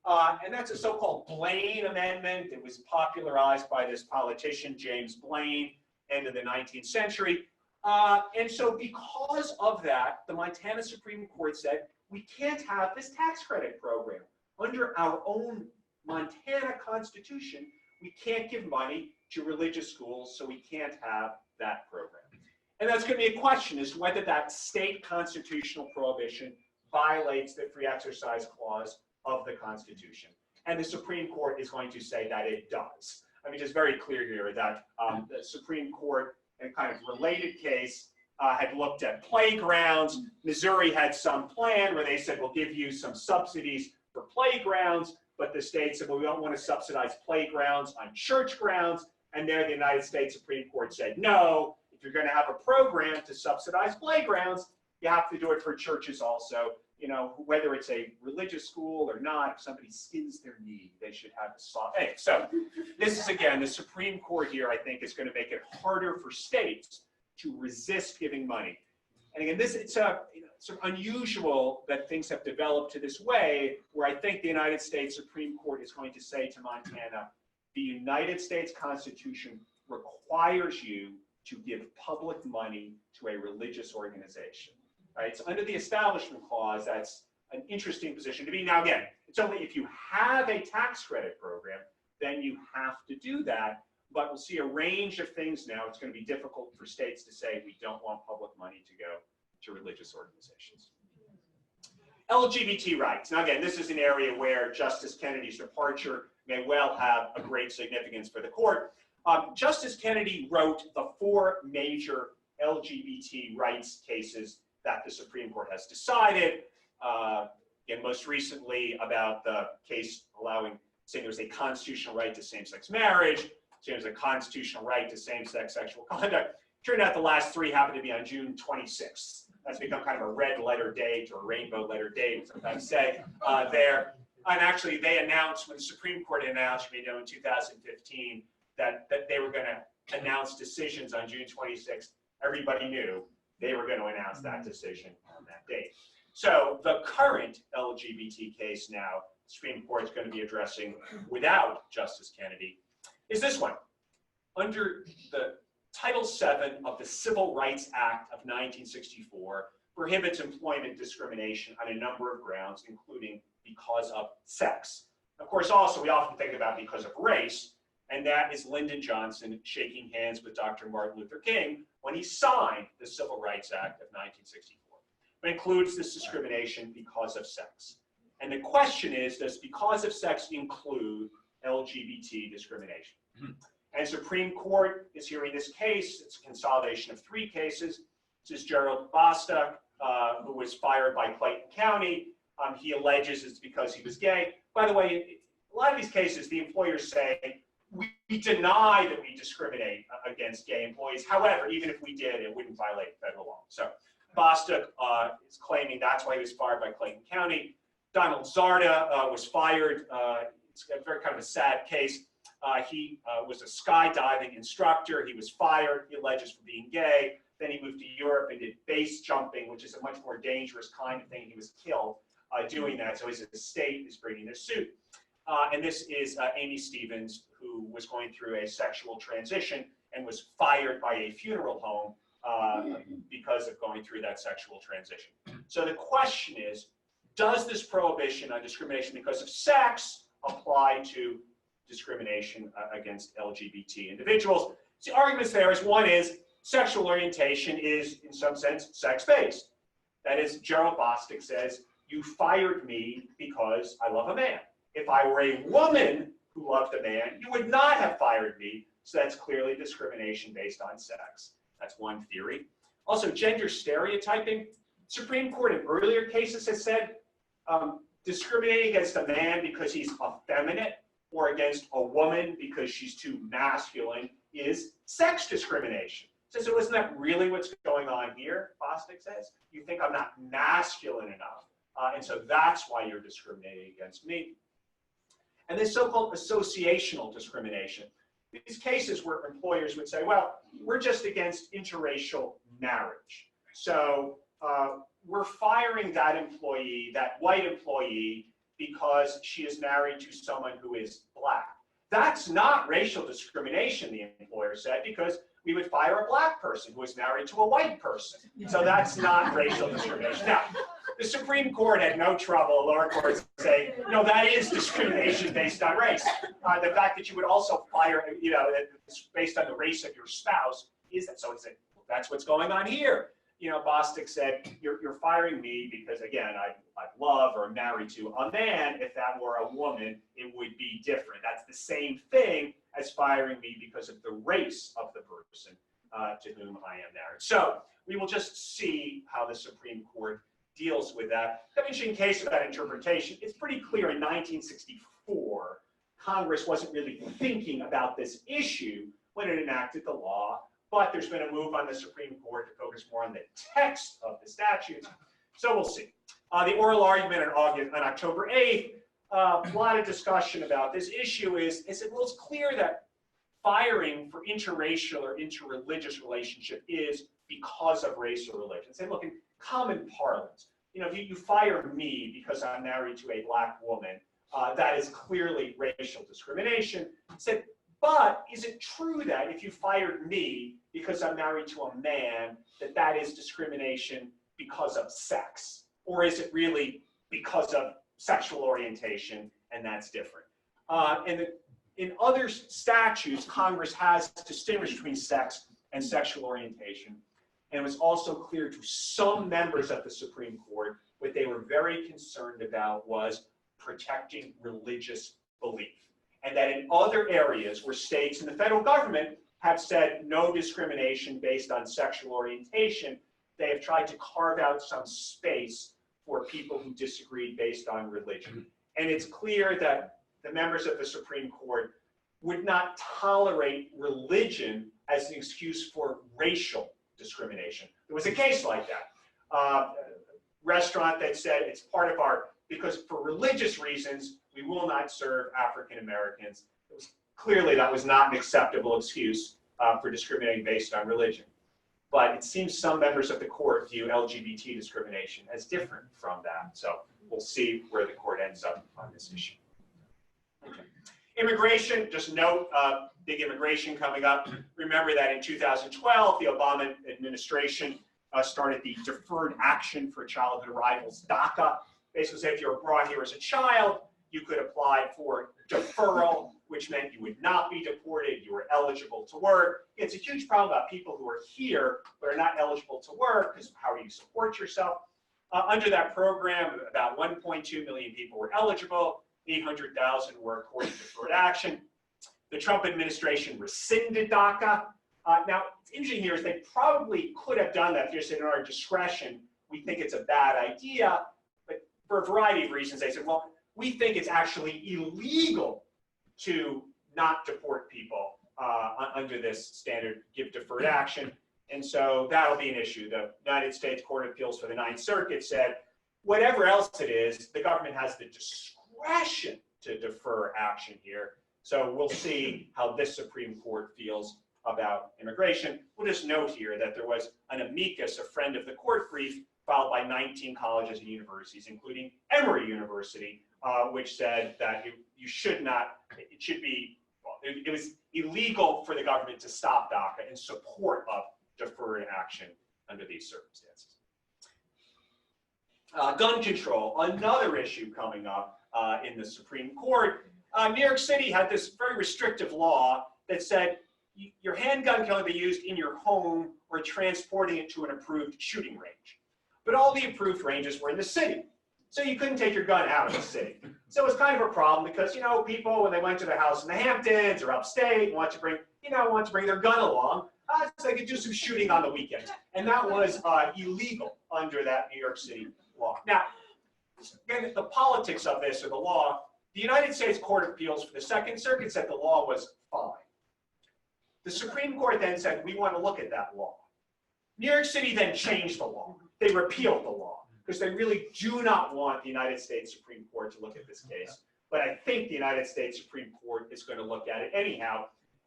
And that's a so-called Blaine Amendment. It was popularized by this politician, James Blaine, end of the 19th century. And so because of that, the Montana Supreme Court said, we can't have this tax credit program. Under our own Montana Constitution, we can't give money to religious schools, so we can't have that program. And that's going to be a question as to whether that state constitutional prohibition violates the free exercise clause of the Constitution. And the Supreme Court is going to say that it does. I mean, it's very clear here that the Supreme Court, in a kind of related case, had looked at playgrounds. Missouri had some plan where they said, we'll give you some subsidies for playgrounds, but the state said, well, we don't want to subsidize playgrounds on church grounds. And there the United States Supreme Court said, no, if you're going to have a program to subsidize playgrounds, you have to do it for churches also. You know, whether it's a religious school or not, if somebody skins their knee, they should have a soft. Anyway, so this is, again, the Supreme Court here, I think, is going to make it harder for states to resist giving money. And again, it's sort of unusual that things have developed to this way, where I think the United States Supreme Court is going to say to Montana, the United States Constitution requires you to give public money to a religious organization. Right? So under the Establishment Clause, that's an interesting position to be. Now, again, it's only if you have a tax credit program, then you have to do that. But we'll see a range of things now. It's going to be difficult for states to say we don't want public money to go to religious organizations. LGBT rights. Now, again, this is an area where Justice Kennedy's departure may well have a great significance for the court. Justice Kennedy wrote the 4 major LGBT rights cases that the Supreme Court has decided. And most recently about the case saying there was a constitutional right to same-sex marriage, saying there was a constitutional right to same-sex sexual conduct. Turned out the last 3 happened to be on June 26th. That's become kind of a red letter date or a rainbow letter date, we sometimes say there. And actually, they announced, when the Supreme Court announced, in 2015, that they were going to announce decisions on June 26th, everybody knew they were going to announce that decision on that date. So the current LGBT case now, the Supreme Court is going to be addressing without Justice Kennedy, is this one. Under the Title VII of the Civil Rights Act of 1964 prohibits employment discrimination on a number of grounds, including because of sex. Of course, also, we often think about because of race, and that is Lyndon Johnson shaking hands with Dr. Martin Luther King when he signed the Civil Rights Act of 1964. It includes this discrimination because of sex. And the question is, does because of sex include LGBT discrimination? And Supreme Court is hearing this case. It's a consolidation of 3 cases. This is Gerald Bostock, who was fired by Clayton County. He alleges it's because he was gay. By the way, a lot of these cases, the employers say, we deny that we discriminate against gay employees. However, even if we did, it wouldn't violate federal law. So Bostock is claiming that's why he was fired by Clayton County. Donald Zarda was fired. It's a very kind of a sad case. He was a skydiving instructor. He was fired, he alleges, for being gay. Then he moved to Europe and did base jumping, which is a much more dangerous kind of thing. He was killed doing that. So his estate is bringing their suit. And this is Amy Stevens, who was going through a sexual transition and was fired by a funeral home because of going through that sexual transition. So the question is, does this prohibition on discrimination because of sex apply to discrimination against LGBT individuals? The arguments there is, one is sexual orientation is, in some sense, sex-based. That is, Gerald Bostic says, you fired me because I love a man. If I were a woman who loved a man, you would not have fired me. So that's clearly discrimination based on sex. That's one theory. Also, gender stereotyping. Supreme Court in earlier cases has said discriminating against a man because he's effeminate or against a woman because she's too masculine is sex discrimination. So isn't that really what's going on here, Bostic says? You think I'm not masculine enough, and so that's why you're discriminating against me. And this so-called associational discrimination. These cases where employers would say, well, we're just against interracial marriage. So we're firing that employee, that white employee, because she is married to someone who is black. That's not racial discrimination, the employer said, because we would fire a black person who is married to a white person. So that's not racial discrimination. Now, the Supreme Court had no trouble, lower courts saying, no, that is discrimination based on race. The fact that you would also fire, based on the race of your spouse, is that, so it's that's what's going on here. Bostic said, you're firing me because, again, I love or am married to a man. If that were a woman, it would be different. That's the same thing as firing me because of the race of the person to whom I am married. So we will just see how the Supreme Court deals with that. The interesting case of that interpretation, it's pretty clear in 1964, Congress wasn't really thinking about this issue when it enacted the law. But there's been a move on the Supreme Court to focus more on the text of the statutes. So we'll see. The oral argument on October 8th, a lot of discussion about this issue is well, it's clear that firing for interracial or interreligious relationship is because of race or religion. Say, look, in common parlance, if you fire me because I'm married to a black woman, that is clearly racial discrimination. Said, but is it true that if you fired me because I'm married to a man, that is discrimination because of sex? Or is it really because of sexual orientation, and that's different? In other statutes, Congress has distinguished between sex and sexual orientation. And it was also clear to some members of the Supreme Court what they were very concerned about was protecting religious belief. And that in other areas where states and the federal government have said no discrimination based on sexual orientation, they have tried to carve out some space for people who disagree based on religion. And it's clear that the members of the Supreme Court would not tolerate religion as an excuse for racial discrimination. There was a case like that. Restaurant that said it's part of because for religious reasons, we will not serve African Americans. Clearly, that was not an acceptable excuse for discriminating based on religion. But it seems some members of the court view LGBT discrimination as different from that. So we'll see where the court ends up on this issue. Okay. Immigration, just note, big immigration coming up. Remember that in 2012, the Obama administration started the Deferred Action for Childhood Arrivals, DACA. Basically, say if you were brought here as a child, you could apply for deferral, which meant you would not be deported, you were eligible to work. It's a huge problem about people who are here but are not eligible to work, because how do you support yourself? Under that program, about 1.2 million people were eligible, 800,000 were according to deferred action. The Trump administration rescinded DACA. Now, it's interesting here is they probably could have done that just in our discretion. We think it's a bad idea, but for a variety of reasons, they said, well, we think it's actually illegal to not deport people under this standard, give deferred action. And so that'll be an issue. The United States Court of Appeals for the Ninth Circuit said, whatever else it is, the government has the discretion to defer action here. So we'll see how this Supreme Court feels about immigration. We'll just note here that there was an amicus, a friend of the court brief, filed by 19 colleges and universities, including Emory University, which said that you should not, it should be, well, it was illegal for the government to stop DACA in support of deferred action under these circumstances. Gun control, another issue coming up in the Supreme Court. New York City had this very restrictive law that said your handgun can only be used in your home or transporting it to an approved shooting range. but all the approved ranges were in the city. So you couldn't take your gun out of the city. So it was kind of a problem because, you know, people, when they went to their house in the Hamptons or upstate, want to bring their gun along, so they could do some shooting on the weekend. And that was illegal under that New York City law. Now, again, the politics of this, or the law, the United States Court of Appeals for the Second Circuit said the law was fine. The Supreme Court then said, we want to look at that law. New York City then changed the law. They repealed the law because they really do not want the United States Supreme Court to look at this case. But I think the United States Supreme Court is going to look at it anyhow.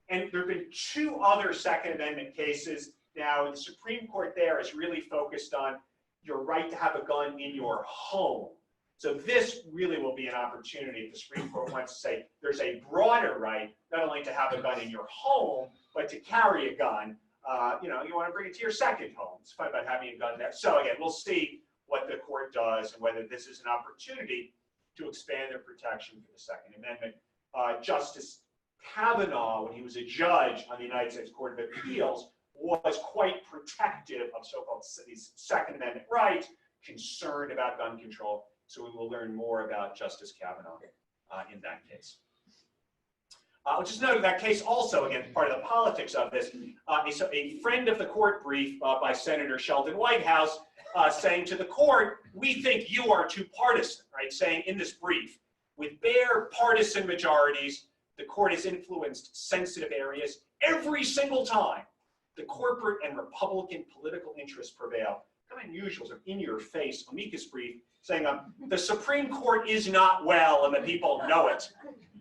And there have been two other Second Amendment cases. Now, the Supreme Court there is really focused on your right to have a gun in your home. So this really will be an opportunity if the Supreme Court wants to say there's a broader right, not only to have a gun in your home, but to carry a gun. You know, you want to bring it to your second home. It's fun about having a gun there. So again, we'll see what the court does and whether this is an opportunity to expand their protection for the Second Amendment. Justice Kavanaugh, when he was a judge on the United States Court of Appeals, was quite protective of so-called Second Amendment rights, concerned about gun control. So we will learn more about Justice Kavanaugh in that case. I'll just note that case also, again, part of the politics of this, a friend of the court brief by Senator Sheldon Whitehouse saying to the court, we think you are too partisan, right? Saying in this brief, with bare partisan majorities, the court has influenced sensitive areas every single time. The corporate and Republican political interests prevail. Kind of unusual, sort of in-your-face amicus brief saying the Supreme Court is not well and the people know it.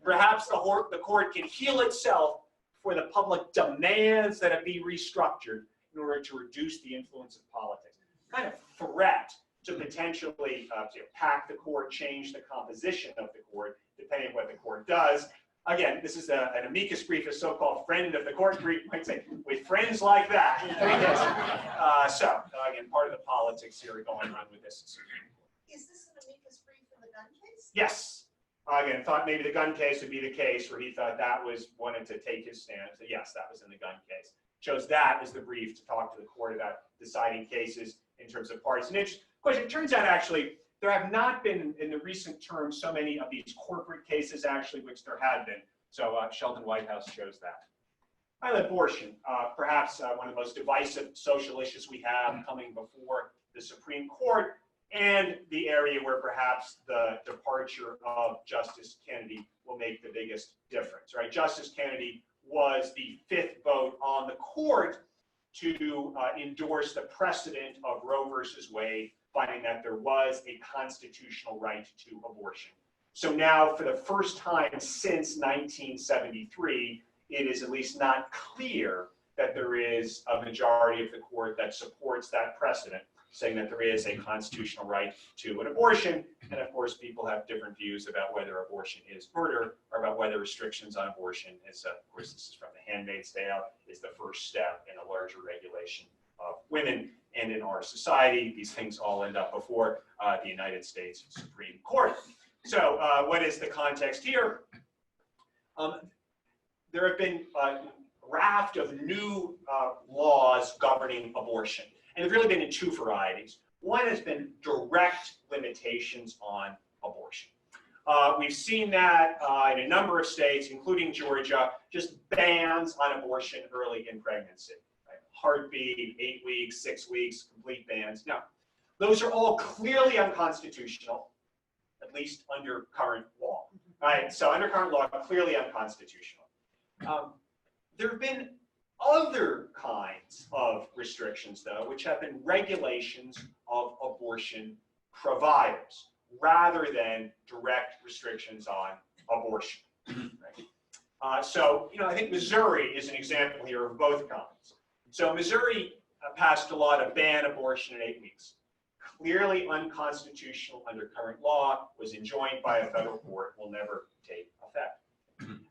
Perhaps the court can heal itself for the public demands that it be restructured in order to reduce the influence of politics. Kind of threat to potentially pack the court, change the composition of the court, depending on what the court does. Again, this is an amicus brief, a so-called friend of the court brief might say, with friends like that. Again, part of the politics here going on with this. Is this an amicus brief in the gun case? Yes. Again, thought maybe the gun case would be the case where he thought that wanted to take his stand. So yes, that was in the gun case. Chose that as the brief to talk to the court about deciding cases in terms of partisan interest. Of course, it turns out actually there have not been in the recent terms so many of these corporate cases actually, which there had been. So Sheldon Whitehouse chose that. Finally, abortion, perhaps one of the most divisive social issues we have coming before the Supreme Court, and the area where perhaps the departure of Justice Kennedy will make the biggest difference, right? Justice Kennedy was the fifth vote on the court to endorse the precedent of Roe versus Wade, finding that there was a constitutional right to abortion. So now, for the first time since 1973, it is at least not clear that there is a majority of the court that supports that precedent, saying that there is a constitutional right to an abortion. And of course, people have different views about whether abortion is murder or about whether restrictions on abortion is, of course, this is from the Handmaid's Tale, is the first step in a larger regulation of women. And in our society, these things all end up before the United States Supreme Court. So what is the context here? There have been a raft of new laws governing abortion. And they've really been in two varieties. One has been direct limitations on abortion. We've seen that in a number of states, including Georgia, just bans on abortion early in pregnancy. Right? Heartbeat, 8 weeks, 6 weeks, complete bans. No, those are all clearly unconstitutional, at least under current law. Right? So under current law, clearly unconstitutional. There have been other kinds of restrictions, though, which have been regulations of abortion providers rather than direct restrictions on abortion. Right? So, I think Missouri is an example here of both kinds. So Missouri passed a law to ban abortion at 8 weeks. Clearly unconstitutional under current law, was enjoined by a federal court, will never take effect.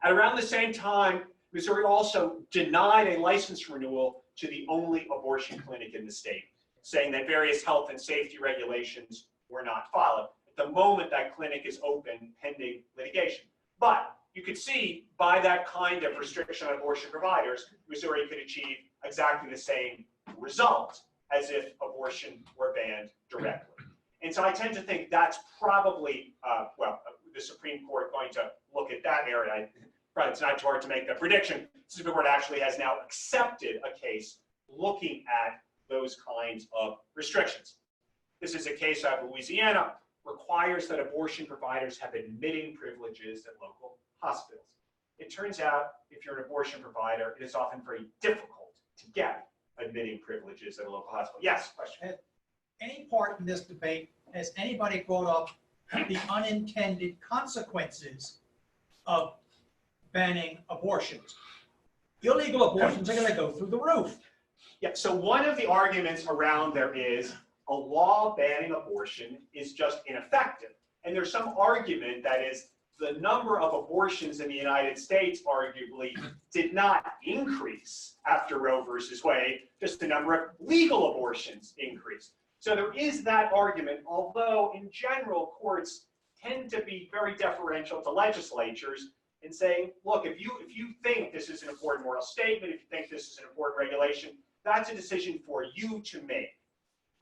At around the same time, Missouri also denied a license renewal to the only abortion clinic in the state, saying that various health and safety regulations were not followed. At the moment, that clinic is open pending litigation. But you could see by that kind of restriction on abortion providers, Missouri could achieve exactly the same result as if abortion were banned directly. And so I tend to think that's probably, the Supreme Court going to look at that area. It's not too hard to make that prediction. The Supreme Court actually has now accepted a case looking at those kinds of restrictions. This is a case out of Louisiana, requires that abortion providers have admitting privileges at local hospitals. It turns out, if you're an abortion provider, it is often very difficult to get admitting privileges at a local hospital. Yes, question? Any part in this debate, has anybody brought up the unintended consequences of banning abortions? Illegal abortions are going to go through the roof. Yeah, so one of the arguments around there is a law banning abortion is just ineffective. And there's some argument that is the number of abortions in the United States arguably did not increase after Roe versus Wade, just the number of legal abortions increased. So there is that argument, although in general courts tend to be very deferential to legislatures in saying, look, if you think this is an important moral statement, if you think this is an important regulation, that's a decision for you to make.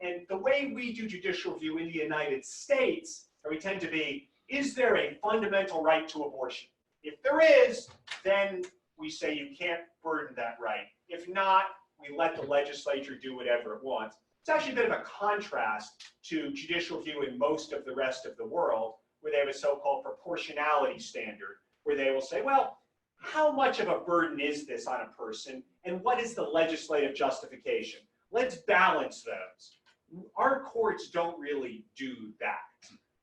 And the way we do judicial review in the United States, we tend to be, is there a fundamental right to abortion? If there is, then we say you can't burden that right. If not, we let the legislature do whatever it wants. It's actually a bit of a contrast to judicial review in most of the rest of the world, where they have a so-called proportionality standard, where they will say, well, how much of a burden is this on a person, and what is the legislative justification? Let's balance those. Our courts don't really do that.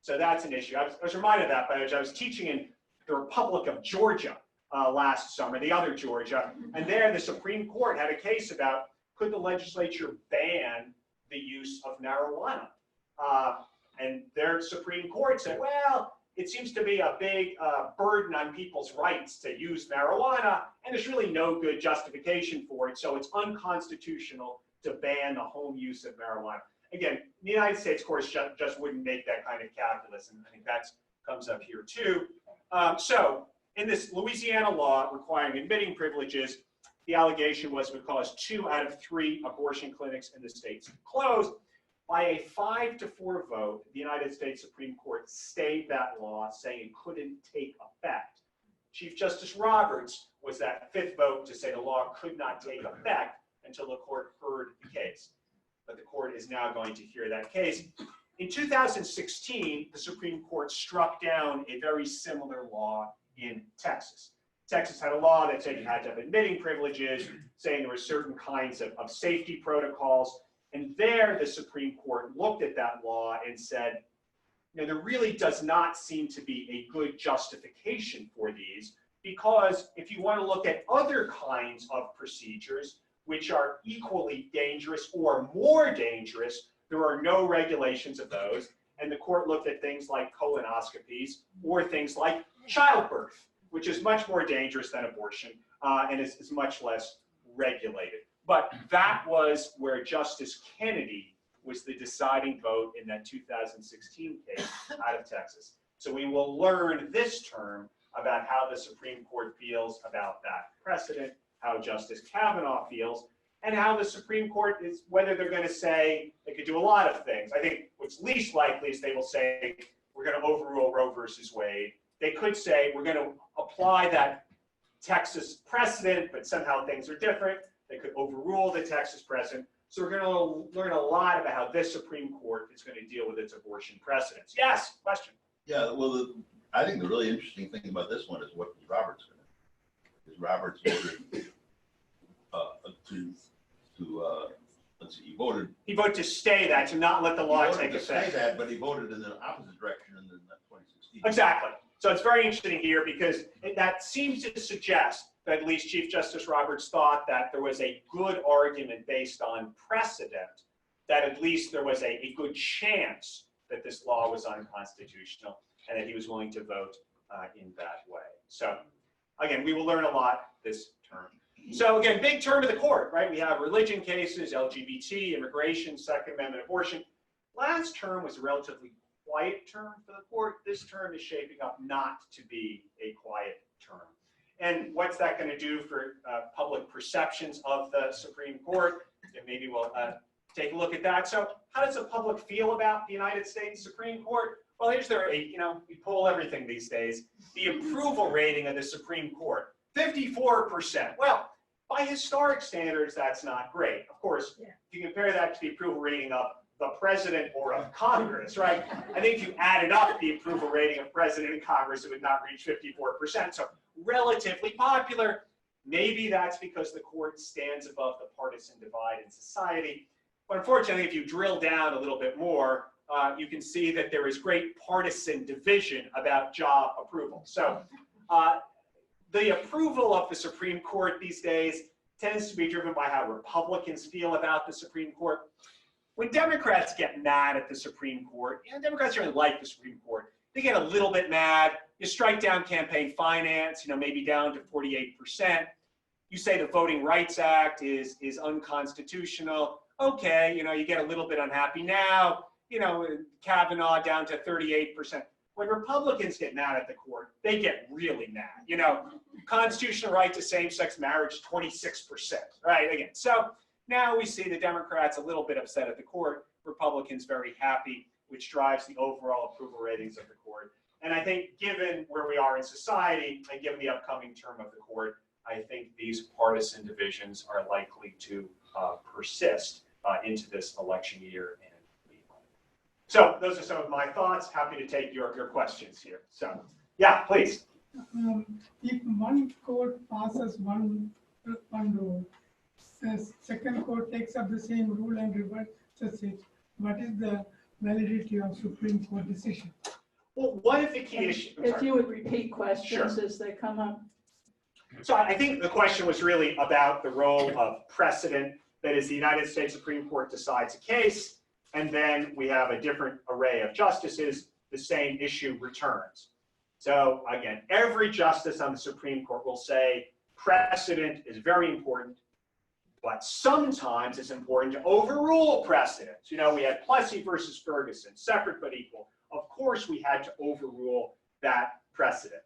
So that's an issue. I was reminded of that by I was teaching in the Republic of Georgia last summer, the other Georgia, and there the Supreme Court had a case about could the legislature ban the use of marijuana? And their Supreme Court said, well, it seems to be a big burden on people's rights to use marijuana, and there's really no good justification for it, so it's unconstitutional to ban the home use of marijuana. Again, the United States courts just wouldn't make that kind of calculus, and I think that comes up here too. So in this Louisiana law requiring admitting privileges, the allegation was it would cause 2 out of 3 abortion clinics in the states to close. By a 5-4 vote, the United States Supreme Court stayed that law, saying it couldn't take effect. Chief Justice Roberts was that 5th vote to say the law could not take effect until the court heard the case. But the court is now going to hear that case. In 2016, the Supreme Court struck down a very similar law in Texas. Texas had a law that said you had to have admitting privileges, saying there were certain kinds of safety protocols. And there, the Supreme Court looked at that law and said, there really does not seem to be a good justification for these, because if you want to look at other kinds of procedures, which are equally dangerous or more dangerous, there are no regulations of those. And the court looked at things like colonoscopies or things like childbirth, which is much more dangerous than abortion and is much less regulated. But that was where Justice Kennedy was the deciding vote in that 2016 case out of Texas. So we will learn this term about how the Supreme Court feels about that precedent, how Justice Kavanaugh feels, and how the Supreme Court is, whether they're going to say they could do a lot of things. I think what's least likely is they will say, we're going to overrule Roe versus Wade. They could say, we're going to apply that Texas precedent, but somehow things are different. They could overrule the Texas precedent. So we're going to learn a lot about how this Supreme Court is going to deal with its abortion precedents. Yes, question? Yeah, well, I think the really interesting thing about this one is what is Roberts going to do? Is Roberts voted let's see, he voted to stay that, to not let the law take effect. Say that, but he voted in the opposite direction in 2016. Exactly. So it's very interesting here because that seems to suggest that at least Chief Justice Roberts thought that there was a good argument based on precedent, that at least there was a good chance that this law was unconstitutional, and that he was willing to vote in that way. So again, we will learn a lot this term. So again, big term of the court, right? We have religion cases, LGBT, immigration, Second Amendment, abortion. Last term was a relatively quiet term for the court. This term is shaping up not to be a quiet term. And what's that going to do for public perceptions of the Supreme Court? And maybe we'll take a look at that. So how does the public feel about the United States Supreme Court? Well, here's their, we poll everything these days. The approval rating of the Supreme Court, 54%. Well, by historic standards, that's not great. Of course, if you compare that to the approval rating of the president or of Congress, right? I think if you added up the approval rating of president and Congress, it would not reach 54%. So relatively popular. Maybe that's because the court stands above the partisan divide in society. But unfortunately, if you drill down a little bit more, you can see that there is great partisan division about job approval. So the approval of the Supreme Court these days tends to be driven by how Republicans feel about the Supreme Court. When Democrats get mad at the Supreme Court, Democrats really like the Supreme Court, they get a little bit mad. You strike down campaign finance, maybe down to 48%. You say the Voting Rights Act is unconstitutional. Okay, you get a little bit unhappy now. Kavanaugh down to 38%. When Republicans get mad at the court, they get really mad. Constitutional right to same-sex marriage, 26%, right? Again, so now we see the Democrats a little bit upset at the court, Republicans very happy, which drives the overall approval ratings of the court. And I think given where we are in society and given the upcoming term of the court, I think these partisan divisions are likely to persist into this election year and beyond. So those are some of my thoughts. Happy to take your questions here. So, yeah, please. If one court passes one rule, the second court takes up the same rule and reverses it, what is the validity of Supreme Court decision? Well, one of the key issues. If you would repeat questions as they come up. So I think the question was really about the role of precedent. That is, the United States Supreme Court decides a case, and then we have a different array of justices, the same issue returns. So again, every justice on the Supreme Court will say precedent is very important, but sometimes it's important to overrule precedents. We had Plessy versus Ferguson, separate but equal. Of course, we had to overrule that precedent.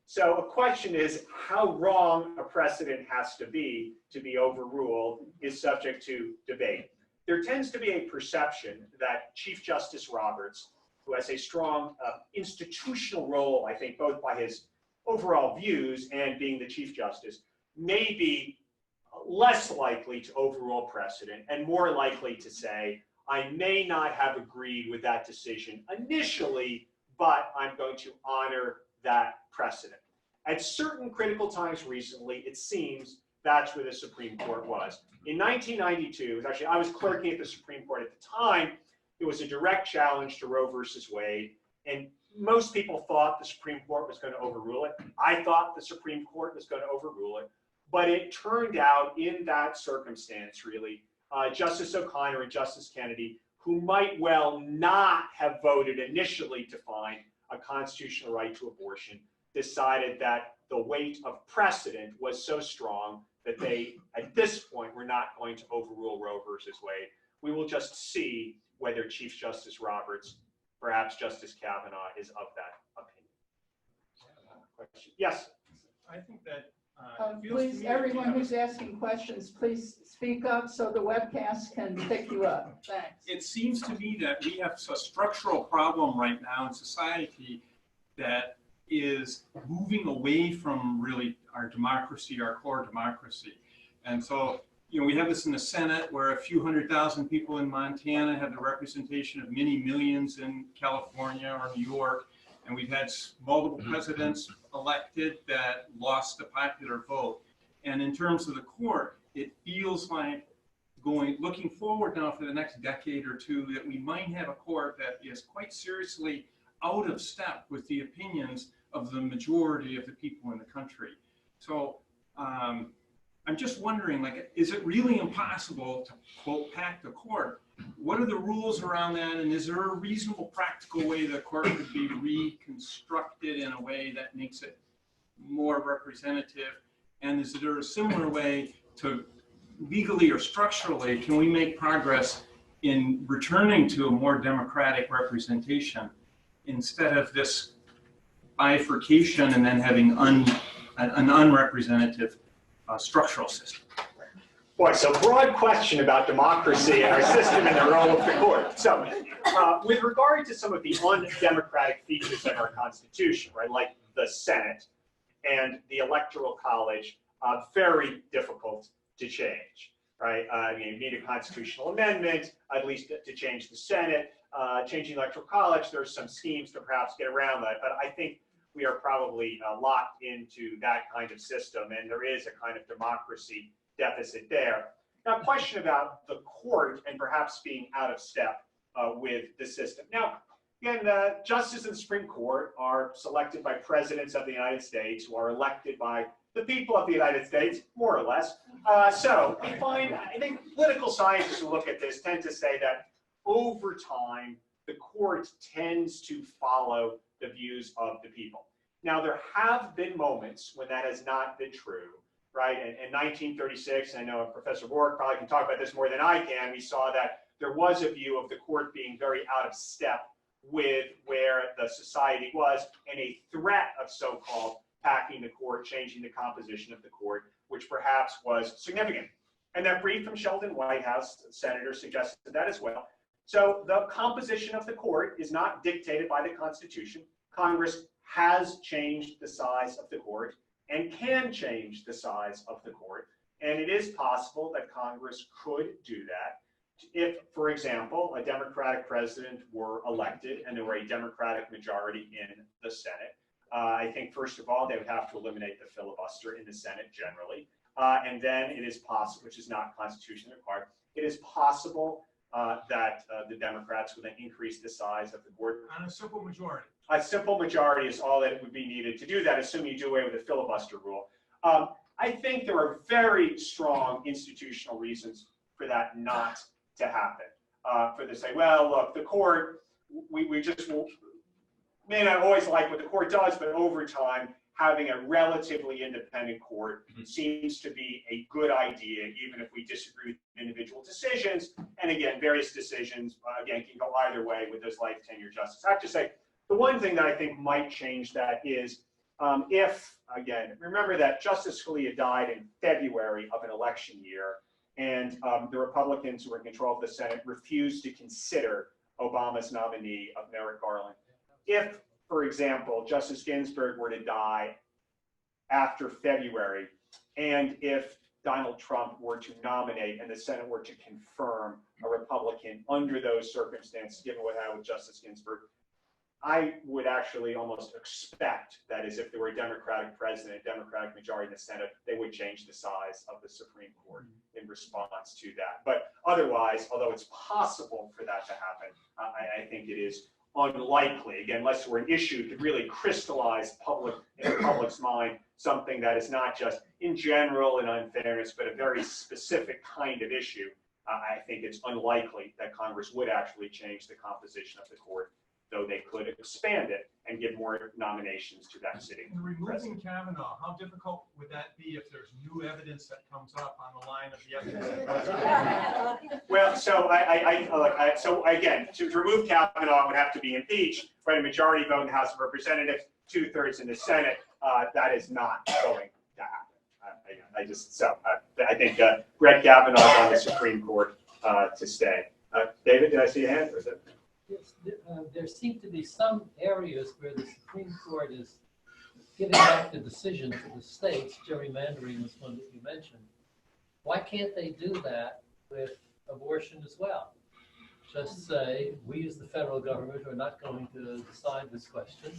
So a question is how wrong a precedent has to be overruled is subject to debate. There tends to be a perception that Chief Justice Roberts, who has a strong institutional role, I think, both by his overall views and being the Chief Justice, may be less likely to overrule precedent and more likely to say, I may not have agreed with that decision initially, but I'm going to honor that precedent. At certain critical times recently, it seems that's where the Supreme Court was. In 1992, actually, I was clerking at the Supreme Court at the time. It was a direct challenge to Roe versus Wade, and most people thought the Supreme Court was going to overrule it. I thought the Supreme Court was going to overrule it, but it turned out in that circumstance, really, Justice O'Connor and Justice Kennedy, who might well not have voted initially to find a constitutional right to abortion, decided that the weight of precedent was so strong that they, at this point, were not going to overrule Roe versus Wade. We will just see whether Chief Justice Roberts, perhaps Justice Kavanaugh, is of that opinion. Question? Yes? I think that Please, everyone who's asking questions, please speak up so the webcast can pick you up. Thanks. it seems to me that we have a structural problem right now in society that is moving away from really our democracy, our core democracy. And so, we have this in the Senate where a few 100,000 people in Montana have the representation of many millions in California or New York. And we've had multiple presidents elected that lost the popular vote. And in terms of the court, it feels like looking forward now for the next decade or two, that we might have a court that is quite seriously out of step with the opinions of the majority of the people in the country. So I'm just wondering, is it really impossible to, quote, pack the court? What are the rules around that, and is there a reasonable, practical way the court could be reconstructed in a way that makes it more representative? And is there a similar way to legally or structurally, can we make progress in returning to a more democratic representation instead of this bifurcation and then having an unrepresentative structural system? Boy, so broad question about democracy and our system and the role of the court. So with regard to some of the undemocratic features of our Constitution, right, like the Senate and the Electoral College, very difficult to change, right? You need a constitutional amendment, at least to change the Senate. Changing the Electoral College, there's some schemes to perhaps get around that, but I think we are probably locked into that kind of system, and there is a kind of democracy deficit there. Now, a question about the court and perhaps being out of step with the system. Now, again, justices in the Supreme Court are selected by presidents of the United States who are elected by the people of the United States, more or less. So we find, I think political scientists who look at this tend to say that over time, the court tends to follow the views of the people. Now, there have been moments when that has not been true. Right, in 1936, I know Professor Bork probably can talk about this more than I can, we saw that there was a view of the court being very out of step with where the society was, and a threat of so-called packing the court, changing the composition of the court, which perhaps was significant. And that brief from Sheldon Whitehouse, the senator, suggested that as well. So the composition of the court is not dictated by the Constitution. Congress has changed the size of the court and can change the size of the court. And it is possible that Congress could do that if, for example, a Democratic president were elected and there were a Democratic majority in the Senate. I think, first of all, they would have to eliminate the filibuster in the Senate generally. And then it is possible, which is not constitutionally required, it is possible that the Democrats would then increase the size of the court. On a simple majority. A simple majority is all that would be needed to do that, assuming you do away with the filibuster rule. I think there are very strong institutional reasons for that not to happen. For to say, well, look, the court, we just may not always like what the court does, but over time, having a relatively independent court seems to be a good idea, even if we disagree with individual decisions. And again, various decisions, again, can go either way with those life tenure justices. I have to say, the one thing that I think might change that is if, again, remember that Justice Scalia died in February of an election year, and the Republicans who were in control of the Senate refused to consider Obama's nominee of Merrick Garland. If, for example, Justice Ginsburg were to die after February, and if Donald Trump were to nominate and the Senate were to confirm a Republican under those circumstances, given what happened with Justice Ginsburg, I would actually almost expect that is if there were a Democratic president, Democratic majority in the Senate, they would change the size of the Supreme Court in response to that. But otherwise, although it's possible for that to happen, I think it is unlikely, again, unless there were an issue to really crystallize in the public's mind something that is not just in general an unfairness, but a very specific kind of issue. I think it's unlikely that Congress would actually change the composition of the court, though they could expand it and give more nominations to that sitting Removing president. Kavanaugh, how difficult would that be if there's new evidence that comes up on the line of the evidence? Well, so again, to remove Kavanaugh would have to be impeached, right? A majority vote in the House of Representatives, 2/3 in the Senate. That is not going to happen. I think Brett Kavanaugh is on the Supreme Court to stay. David, did I see a hand? Or is it? Yes, there seem to be some areas where the Supreme Court is giving back the decision to the states. Gerrymandering was one that you mentioned. Why can't they do that with abortion as well? Just say, we as the federal government are not going to decide this question.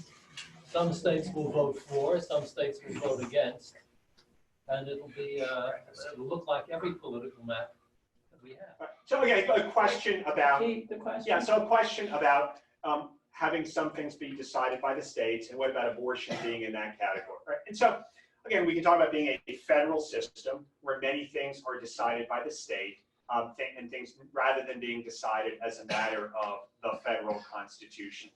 Some states will vote for, some states will vote against, and it'll look like every political map that we have. So again, a question about The question. Yeah, so a question about having some things be decided by the states, and what about abortion being in that category, right? And so, again, we can talk about being a federal system where many things are decided by the state, and things rather than being decided as a matter of the federal Constitution.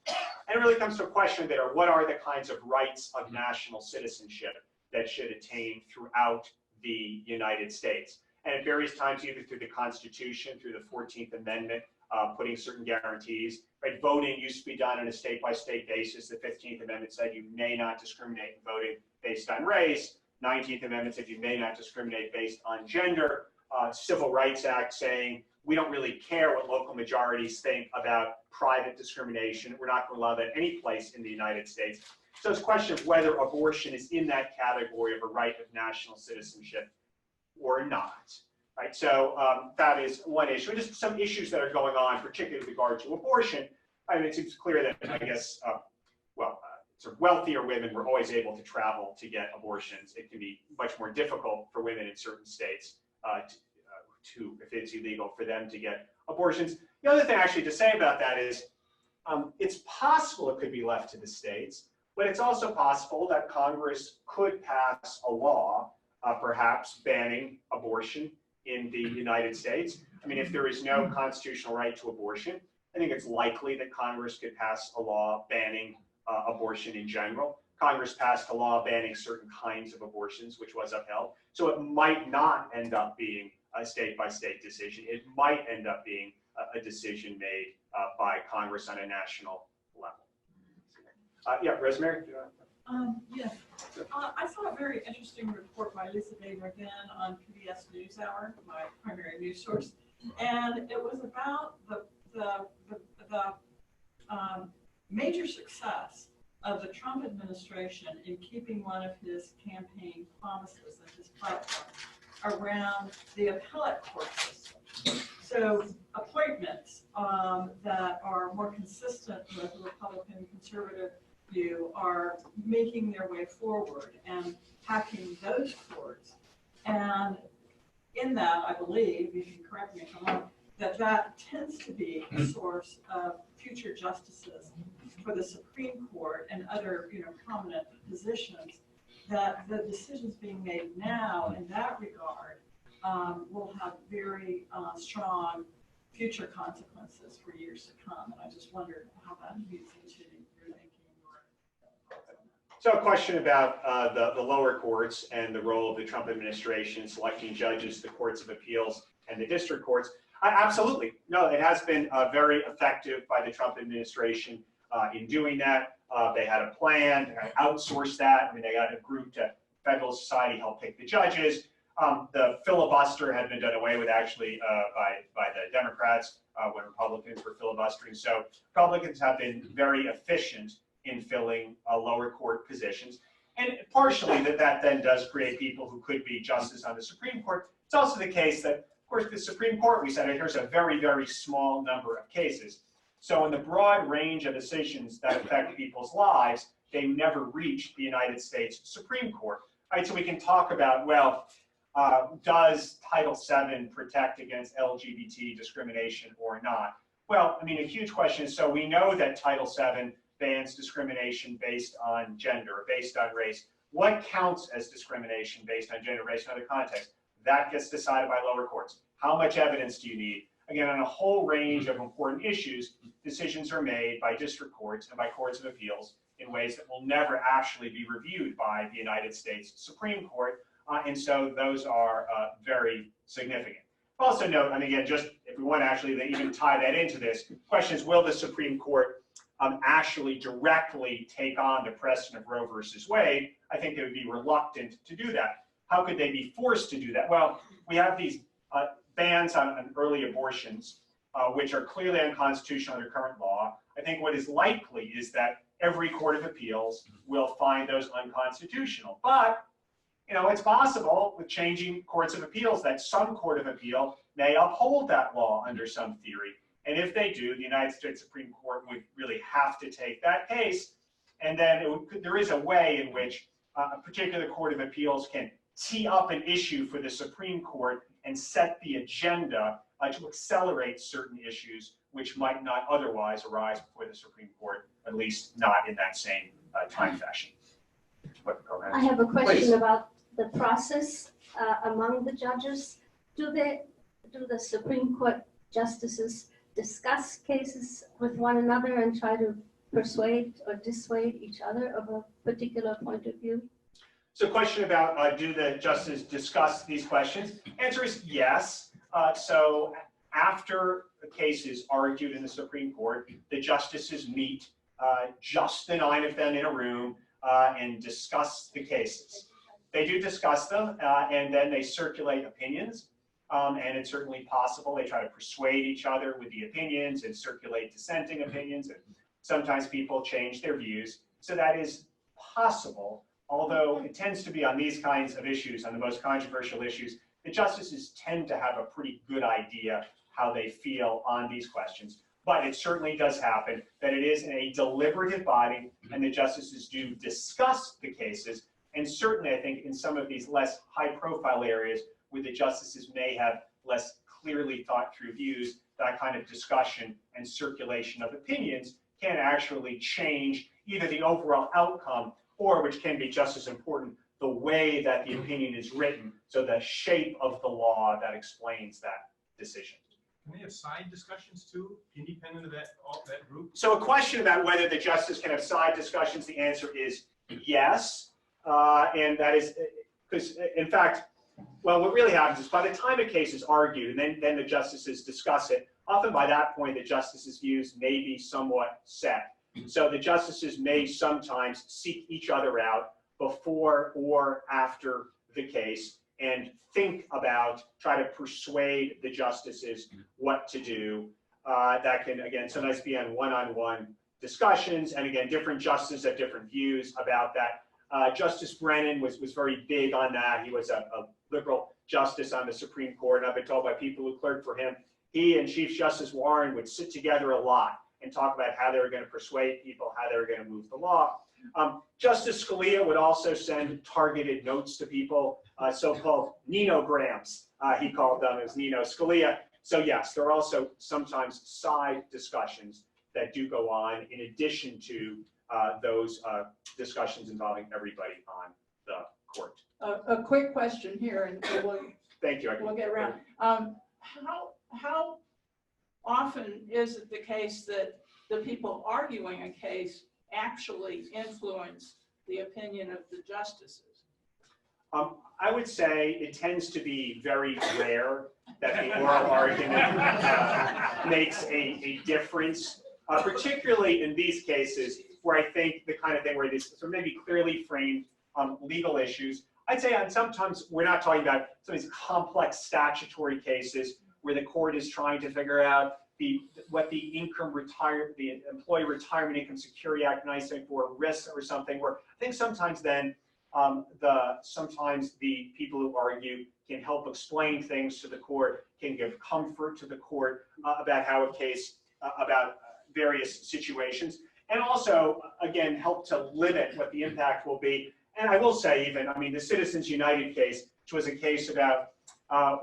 And it really comes to a question that what are the kinds of rights of national citizenship that should attain throughout the United States? And at various times, either through the Constitution, through the 14th Amendment, putting certain guarantees, right? Voting used to be done on a state-by-state basis. The 15th Amendment said you may not discriminate in voting based on race. 19th Amendment said you may not discriminate based on gender. Civil Rights Act saying we don't really care what local majorities think about private discrimination. We're not going to allow that any place in the United States. So it's a question of whether abortion is in that category of a right of national citizenship or not. Right? So that is one issue. And just some issues that are going on, particularly with regard to abortion. I mean, it seems clear that, I guess, sort of wealthier women were always able to travel to get abortions. It can be much more difficult for women in certain states if it's illegal for them to get abortions. The other thing actually to say about that is it's possible it could be left to the states, but it's also possible that Congress could pass a law, perhaps banning abortion in the United States. I mean, if there is no constitutional right to abortion, I think it's likely that Congress could pass a law banning abortion in general. Congress passed a law banning certain kinds of abortions, which was upheld. So it might not end up being a state-by-state decision. It might end up being a decision made by Congress on a national level. Yeah, Rosemary? Yes. I saw a very interesting report by Lisa Baber again on PBS NewsHour, my primary news source, and it was about the major success of the Trump administration in keeping one of his campaign promises and his platform around the appellate court system. So appointments that are more consistent with the Republican conservative view are making their way forward and hacking those courts. And in that, I believe, you can correct me if I'm wrong, that tends to be a source of future justices for the Supreme Court and other prominent positions, that the decisions being made now in that regard will have very strong future consequences for years to come. And I just wondered how that feeds into your thinking. So a question about the lower courts and the role of the Trump administration selecting judges, the courts of appeals, and the district courts. Absolutely. No, it has been very effective by the Trump administration in doing that. They had a plan to outsource that. I mean, they got a group to Federal Society help pick the judges. The filibuster had been done away with actually by the Democrats when Republicans were filibustering. So Republicans have been very efficient in filling lower court positions. And partially that then does create people who could be justices on the Supreme Court. It's also the case that, of course, the Supreme Court, we said, here's a very, very small number of cases. So in the broad range of decisions that affect people's lives, they never reach the United States Supreme Court. Right? So we can talk about, well, does Title VII protect against LGBT discrimination or not? Well, I mean, a huge question is, so we know that Title VII bans discrimination based on gender, based on race. What counts as discrimination based on gender, race, and other contexts? That gets decided by lower courts. How much evidence do you need? Again, on a whole range of important issues, decisions are made by district courts and by courts of appeals in ways that will never actually be reviewed by the United States Supreme Court. And so those are very significant. Also note, and again, just if we want to actually even tie that into this, question is, will the Supreme Court actually directly take on the precedent of Roe versus Wade? I think they would be reluctant to do that. How could they be forced to do that? Well, we have these bans on early abortions, which are clearly unconstitutional under current law. I think what is likely is that every court of appeals will find those unconstitutional. But it's possible with changing courts of appeals that some court of appeal may uphold that law under some theory. And if they do, the United States Supreme Court would really have to take that case. And then there is a way in which a particular court of appeals can tee up an issue for the Supreme Court and set the agenda to accelerate certain issues which might not otherwise arise before the Supreme Court, at least not in that same time fashion. I have a question Please. about the process among the judges. Do the Supreme Court justices discuss cases with one another and try to persuade or dissuade each other of a particular point of view? So question about do the justices discuss these questions? Answer is yes. So after the case is argued in the Supreme Court, the justices meet, just the 9 of them in a room, and discuss the cases. They do discuss them, and then they circulate opinions. and it's certainly possible they try to persuade each other with the opinions and circulate dissenting opinions, and sometimes people change their views. So that is possible, although it tends to be on these kinds of issues, on the most controversial issues, the justices tend to have a pretty good idea how they feel on these questions. But it certainly does happen that it is a deliberative body, and the justices do discuss the cases. And certainly, I think, in some of these less high-profile areas where the justices may have less clearly thought-through views, that kind of discussion and circulation of opinions can actually change either the overall outcome or, which can be just as important, the way that the opinion is written, so the shape of the law that explains that decision. Can they have side discussions too, independent of that group? So a question about whether the justice can have side discussions, the answer is yes. And that is, because in fact, well, what really happens is by the time a case is argued and then the justices discuss it, often by that point the justices' views may be somewhat set. So the justices may sometimes seek each other out before or after the case and think about, try to persuade the justices what to do. That can, again, sometimes be on one-on-one discussions, and again, different justices have different views about that. Justice Brennan was very big on that. He was a liberal justice on the Supreme Court, and I've been told by people who clerked for him, he and Chief Justice Warren would sit together a lot and talk about how they were going to persuade people, how they were going to move the law. Justice Scalia would also send targeted notes to people, so-called ninograms, he called them as Nino Scalia. So yes, there are also sometimes side discussions that do go on in addition to those discussions involving everybody on the court. A quick question here, and we'll, Thank you. we'll get around. How often is it the case that the people arguing a case actually influence the opinion of the justices? I would say it tends to be very rare that the oral argument makes a difference, particularly in these cases where I think the kind of thing where this so maybe clearly framed legal issues. I'd say sometimes we're not talking about some of these complex statutory cases where the court is trying to figure out what the Employee Retirement Income Security Act might say for risks or something, where I think sometimes then sometimes the people who argue can help explain things to the court, can give comfort to the court about how a case, about various situations, and also, again, help to limit what the impact will be. And I will say even, I mean, the Citizens United case, which was a case about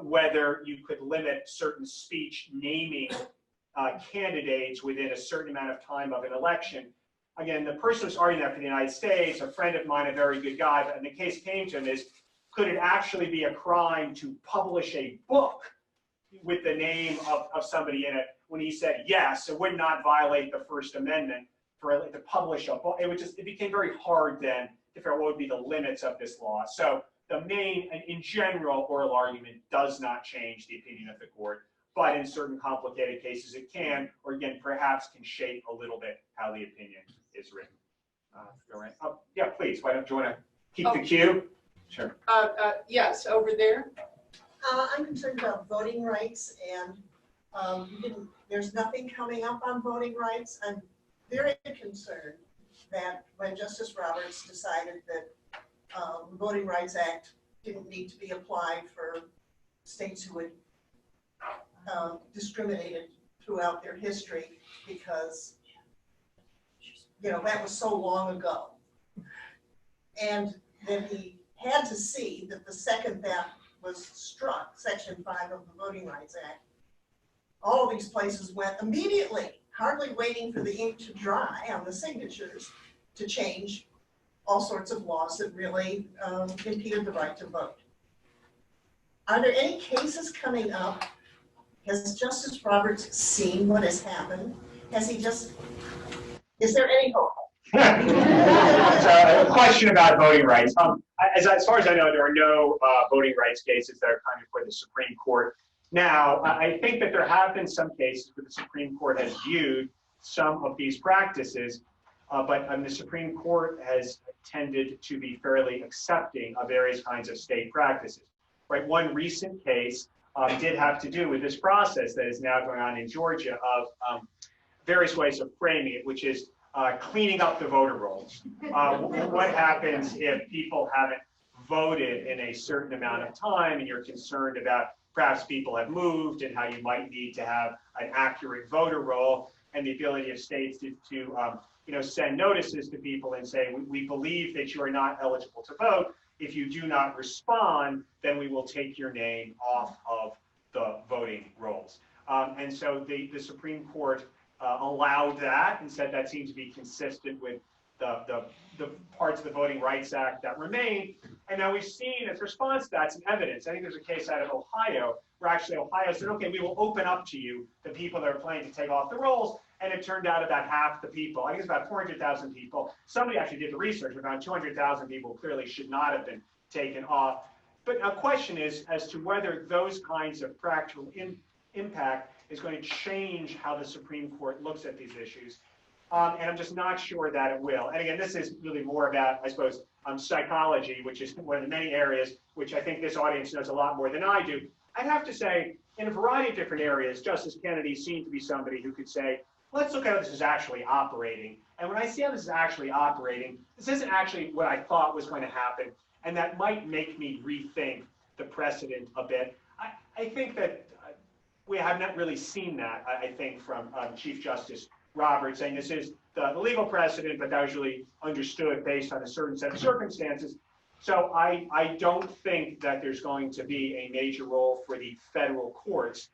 whether you could limit certain speech naming candidates within a certain amount of time of an election. Again, the person who's arguing that for the United States, a friend of mine, a very good guy, but and the case came to him is, could it actually be a crime to publish a book with the name of somebody in it? When he said yes, it would not violate the First Amendment to publish a book. It became very hard then to figure out what would be the limits of this law. So the main, in general, oral argument does not change the opinion of the court, but in certain complicated cases it can, or again, perhaps can shape a little bit how the opinion is written. Go right. Yeah, please. Why don't you want to keep the cue? Sure. Yes, over there. I'm concerned about voting rights, and there's nothing coming up on voting rights. I'm very concerned that when Justice Roberts decided that the Voting Rights Act didn't need to be applied for states who had discriminated throughout their history, because that was so long ago, and then he had to see that the second that was struck, Section 5 of the Voting Rights Act, all of these places went immediately, hardly waiting for the ink to dry on the signatures, to change all sorts of laws that really impeded the right to vote. Are there any cases coming up? Has Justice Roberts seen what has happened? Is there any hope? A question about voting rights. As far as I know, there are no voting rights cases that are coming before the Supreme Court. Now, I think that there have been some cases where the Supreme Court has viewed some of these practices, but the Supreme Court has tended to be fairly accepting of various kinds of state practices. Right? One recent case did have to do with this process that is now going on in Georgia of various ways of framing it, which is cleaning up the voter rolls. What happens if people haven't voted in a certain amount of time and you're concerned about perhaps people have moved and how you might need to have an accurate voter roll, and the ability of states to send notices to people and say, we believe that you are not eligible to vote. If you do not respond, then we will take your name off of the voting rolls. And so the Supreme Court allowed that and said that seemed to be consistent with the parts of the Voting Rights Act that remain. And now we've seen as response to that some evidence. I think there's a case out of Ohio where actually Ohio said, okay, we will open up to you the people that are planning to take off the rolls. And it turned out about half the people, I think it's about 400,000 people. Somebody actually did the research, around 200,000 people clearly should not have been taken off. But a question is as to whether those kinds of practical impact is going to change how the Supreme Court looks at these issues. And I'm just not sure that it will. And again, this is really more about, I suppose, psychology, which is one of the many areas which I think this audience knows a lot more than I do. I'd have to say, in a variety of different areas, Justice Kennedy seemed to be somebody who could say, let's look at how this is actually operating. And when I see how this is actually operating, this isn't actually what I thought was going to happen. And that might make me rethink the precedent a bit. I think that we have not really seen that, I think, from Chief Justice Roberts, saying this is the legal precedent, but that was really understood based on a certain set of circumstances. So I don't think that there's going to be a major role for the federal courts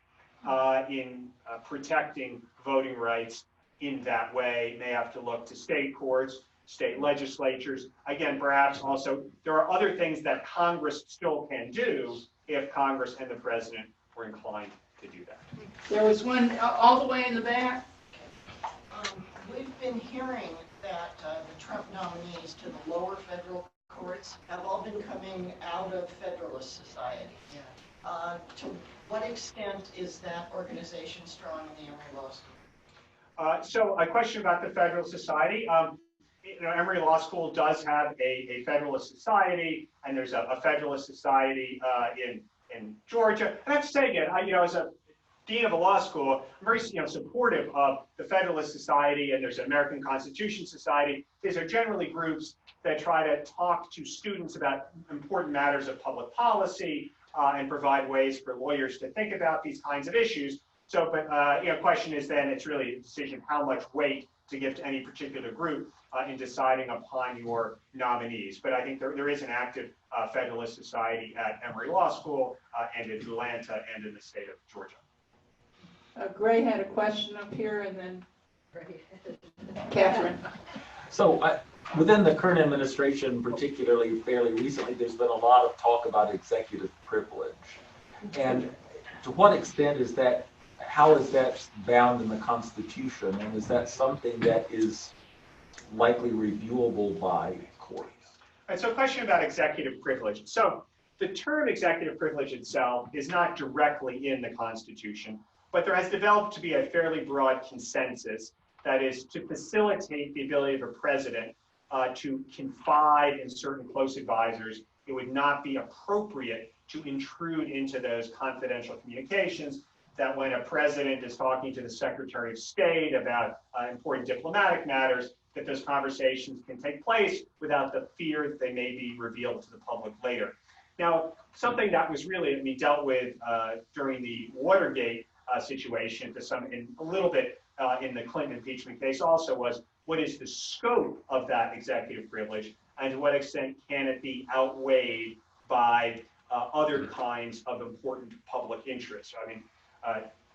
in protecting voting rights in that way. They have to look to state courts, state legislatures. Again, perhaps also there are other things that Congress still can do if Congress and the president were inclined to do that. There was one all the way in the back. We've been hearing that the Trump nominees to the lower federal courts have all been coming out of Federalist Society. Yeah. To what extent is that organization strong in the Emory Law School? So a question about the Federalist Society. Emory Law School does have a Federalist Society, and there's a Federalist Society in Georgia. And I have to say again, as a dean of a law school, I'm very supportive of the Federalist Society, and there's an American Constitution Society. These are generally groups that try to talk to students about important matters of public policy and provide ways for lawyers to think about these kinds of issues. So, but question is then it's really a decision how much weight to give to any particular group in deciding upon your nominees. But I think there is an active Federalist Society at Emory Law School and in Atlanta and in the state of Georgia. Gray had a question up here, and then Catherine. So within the current administration, particularly fairly recently, there's been a lot of talk about executive privilege. And to what extent is that, how is that bound in the Constitution? And is that something that is likely reviewable by courts? And so a question about executive privilege. So the term executive privilege itself is not directly in the Constitution, but there has developed to be a fairly broad consensus that is to facilitate the ability of a president to confide in certain close advisors. It would not be appropriate to intrude into those confidential communications, that when a president is talking to the Secretary of State about important diplomatic matters, that those conversations can take place without the fear that they may be revealed to the public later. Now, something that was really dealt with during the Watergate situation in a little bit in the Clinton impeachment case also was, what is the scope of that executive privilege, and to what extent can it be outweighed by other kinds of important public interests? I mean,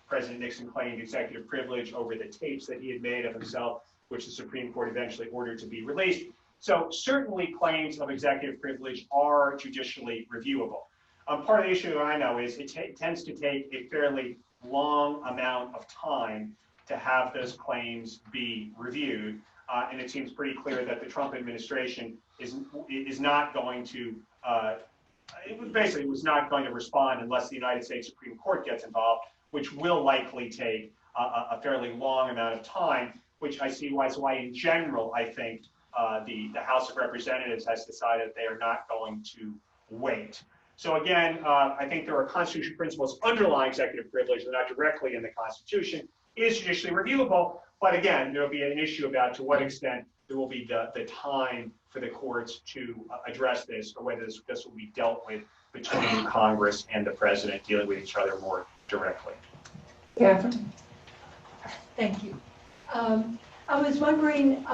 President Nixon claimed executive privilege over the tapes that he had made of himself, which the Supreme Court eventually ordered to be released. So certainly claims of executive privilege are judicially reviewable. Part of the issue that I know is it tends to take a fairly long amount of time to have those claims be reviewed. And it seems pretty clear that the Trump administration is not going to, it was not going to respond unless the United States Supreme Court gets involved, which will likely take a fairly long amount of time, which I see why in general, I think the House of Representatives has decided they are not going to wait. So again, I think there are constitutional principles underlying executive privilege that are not directly in the Constitution. It is judicially reviewable, but again, there will be an issue about to what extent there will be the time for the courts to address this, or whether this will be dealt with between Congress and the president dealing with each other more directly. Catherine? Thank you. I was wondering,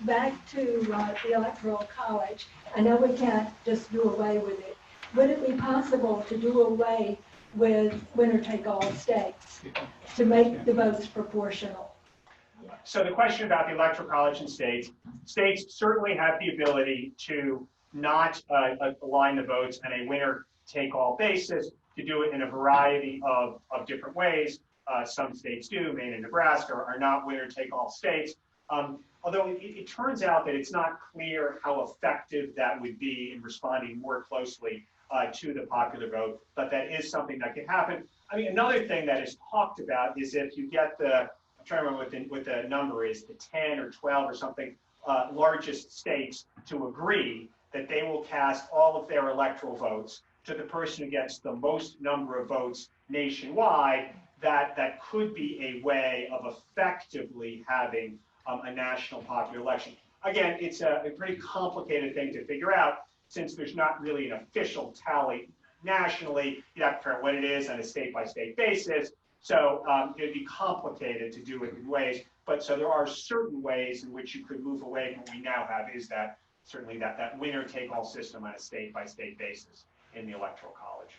back to the Electoral College, I know we can't just do away with it. Would it be possible to do away with winner-take-all states to make the votes proportional? So the question about the Electoral College and states certainly have the ability to not align the votes on a winner-take-all basis, to do it in a variety of different ways. Some states do, Maine and Nebraska are not winner-take-all states. Although it turns out that it's not clear how effective that would be in responding more closely to the popular vote, but that is something that can happen. I mean, another thing that is talked about is if you get I'm trying to remember what the number is, the 10 or 12 or something largest states to agree that they will cast all of their electoral votes to the person who gets the most number of votes nationwide, that could be a way of effectively having a national popular election. Again, it's a pretty complicated thing to figure out, since there's not really an official tally nationally. You have to figure out what it is on a state-by-state basis. So it'd be complicated to do it in ways. But so there are certain ways in which you could move away from what we now have, is that certainly that winner-take-all system on a state-by-state basis in the Electoral College.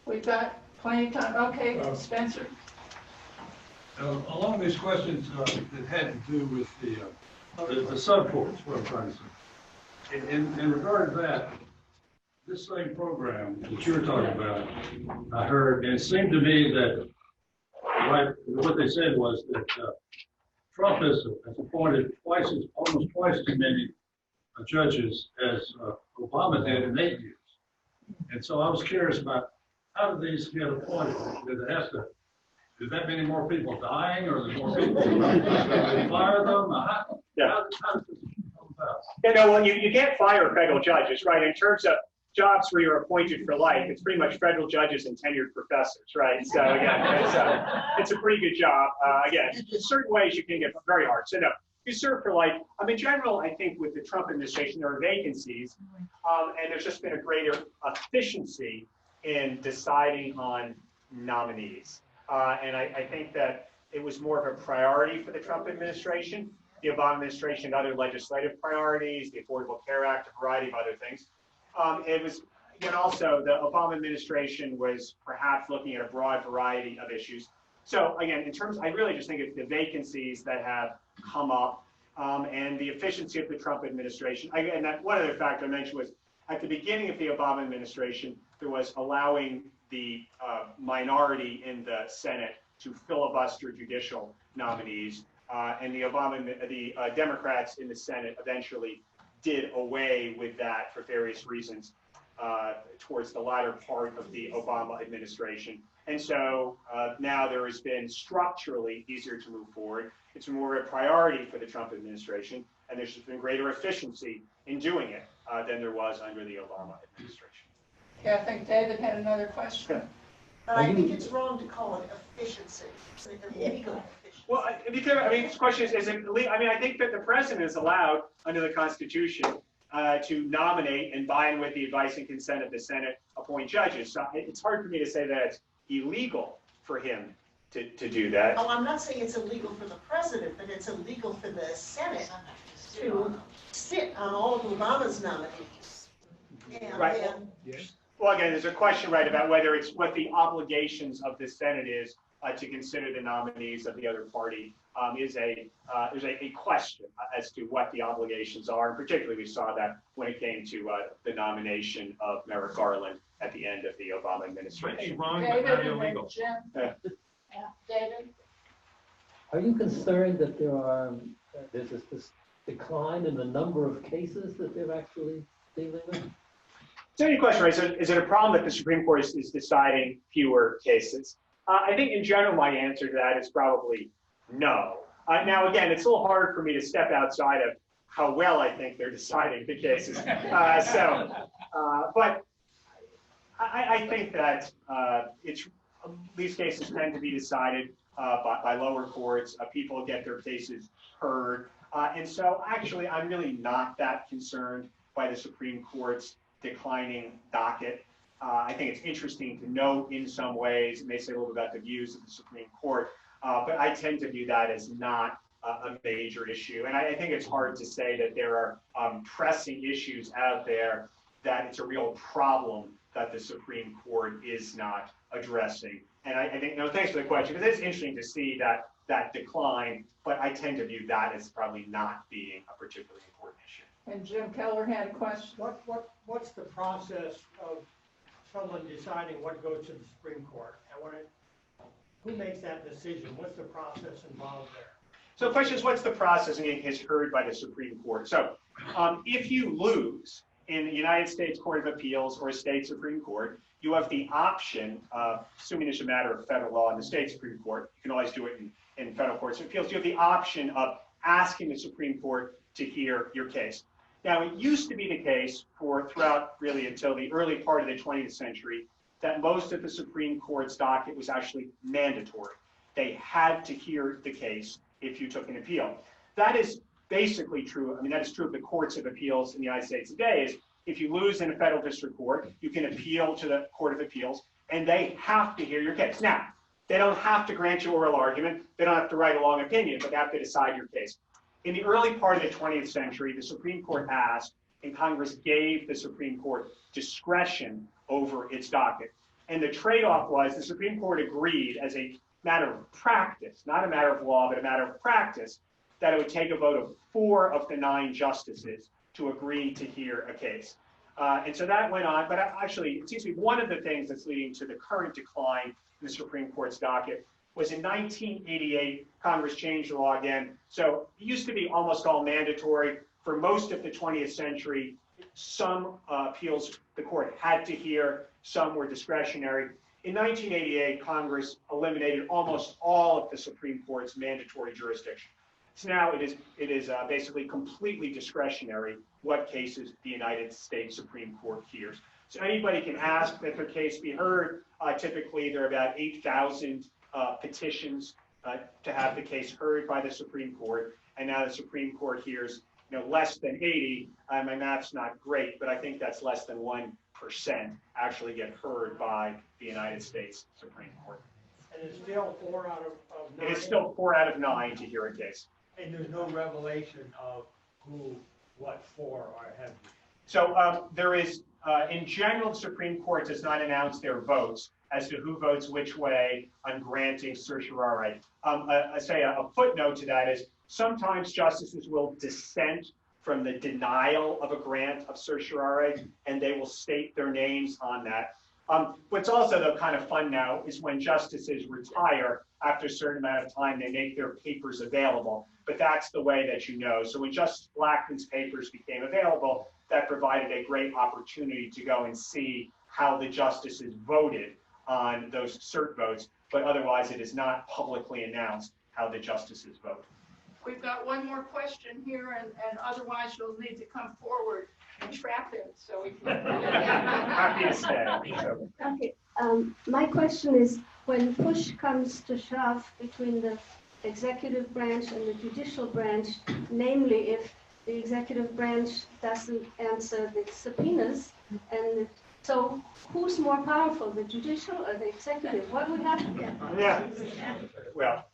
We've got plenty of time. Okay, Spencer. Along these questions that had to do with the subcourts, what I'm trying to say. In regard to that, this same program that you were talking about, I heard, and it seemed to me that what they said was that Trump has appointed almost twice as many judges as Obama did in 8 years. And so I was curious about, how do these get appointed? Is that many more people dying, or is there more people they fire them? How does this come about? Yeah, no, well, you can't fire federal judges, right? In terms of jobs where you're appointed for life, it's pretty much federal judges and tenured professors, right? So again, it's a pretty good job. Again, in certain ways you can get very hard. So no, you serve for life. In general, I think with the Trump administration, there are vacancies, and there's just been a greater efficiency in deciding on nominees. And I think that it was more of a priority for the Trump administration. The Obama administration had other legislative priorities, the Affordable Care Act, a variety of other things. It was, again, also the Obama administration was perhaps looking at a broad variety of issues. So again, in terms, I really just think it's the vacancies that have come up and the efficiency of the Trump administration. And that one other factor I mentioned was at the beginning of the Obama administration, there was allowing the minority in the Senate to filibuster judicial nominees, and the Democrats in the Senate eventually did away with that for various reasons towards the latter part of the Obama administration. And so now there has been structurally easier to move forward. It's more a priority for the Trump administration, and there's just been greater efficiency in doing it than there was under the Obama administration. Yeah, I think David had another question. But I think it's wrong to call it efficiency, it's like a legal efficiency. Well, because, I mean, this question is it legal? I mean, I think that the president is allowed under the Constitution to nominate and, by and with the advice and consent of the Senate, appoint judges. So it's hard for me to say that it's illegal for him to do that. Oh, I'm not saying it's illegal for the president, but it's illegal for the Senate to sit on all of Obama's nominees. And Right. Well, again, there's a question, right, about whether it's what the obligations of the Senate is to consider the nominees of the other party. There's a question as to what the obligations are. And particularly, we saw that when it came to the nomination of Merrick Garland at the end of the Obama administration. Might be wrong, but not David and then illegal. Jim. Yeah. Yeah, David? Are you concerned that there's this decline in the number of cases that they're actually dealing with? So your question, right? So is it a problem that the Supreme Court is deciding fewer cases? I think in general, my answer to that is probably no. Now, again, it's a little hard for me to step outside of how well I think they're deciding the cases. But I think that these cases tend to be decided by lower courts. People get their cases heard. And so actually, I'm really not that concerned by the Supreme Court's declining docket. I think it's interesting to note in some ways, it may say a little about the views of the Supreme Court, but I tend to view that as not a major issue. And I think it's hard to say that there are pressing issues out there that it's a real problem that the Supreme Court is not addressing. And I think, thanks for the question, because it's interesting to see that decline, but I tend to view that as probably not being a particularly important issue. And Jim Keller had a question. What's the process of someone deciding what goes to the Supreme Court? And who makes that decision? What's the process involved there? So the question is, what's the process and it is heard by the Supreme Court? So if you lose in the United States Court of Appeals or a state Supreme Court, you have the option, assuming it's a matter of federal law in the state Supreme Court, you can always do it in federal courts of appeals, you have the option of asking the Supreme Court to hear your case. Now, it used to be the case throughout really until the early part of the 20th century that most of the Supreme Court's docket was actually mandatory. They had to hear the case if you took an appeal. That is basically true. I mean, that is true of the courts of appeals in the United States today. Is if you lose in a federal district court, you can appeal to the Court of Appeals, and they have to hear your case. Now, they don't have to grant you oral argument. They don't have to write a long opinion, but they have to decide your case. In the early part of the 20th century, the Supreme Court asked, and Congress gave the Supreme Court discretion over its docket. And the trade-off was the Supreme Court agreed as a matter of practice, not a matter of law, but a matter of practice, that it would take a vote of 4 of the 9 justices to agree to hear a case. And so that went on, but actually, it seems to be one of the things that's leading to the current decline in the Supreme Court's docket was in 1988, Congress changed the law again. So it used to be almost all mandatory. For most of the 20th century, some appeals the court had to hear, some were discretionary. In 1988, Congress eliminated almost all of the Supreme Court's mandatory jurisdiction. So now it is basically completely discretionary what cases the United States Supreme Court hears. So anybody can ask that their case be heard. Typically, there are about 8,000 petitions to have the case heard by the Supreme Court, and now the Supreme Court hears less than 80. My math's not great, but I think that's less than 1% actually get heard by the United States Supreme Court. And it's still 4 out of 9? It is still 4 out of 9 to hear a case. And there's no revelation of what for or have you? So there is, in general, the Supreme Court does not announce their votes as to who votes which way on granting certiorari. I say a footnote to that is sometimes justices will dissent from the denial of a grant of certiorari, and they will state their names on that. What's also, though, kind of fun now is when justices retire, after a certain amount of time, they make their papers available. But that's the way that you know. So when Justice Blackmun's papers became available, that provided a great opportunity to go and see how the justices voted on those cert votes. But otherwise, it is not publicly announced how the justices vote. We've got one more question here, and otherwise you'll need to come forward and trap him so we can. Happy to stay. Okay, my question is, when push comes to shove between the executive branch and the judicial branch, namely if the executive branch doesn't answer the subpoenas, and so who's more powerful, the judicial or the executive? What would happen? Yeah. Well,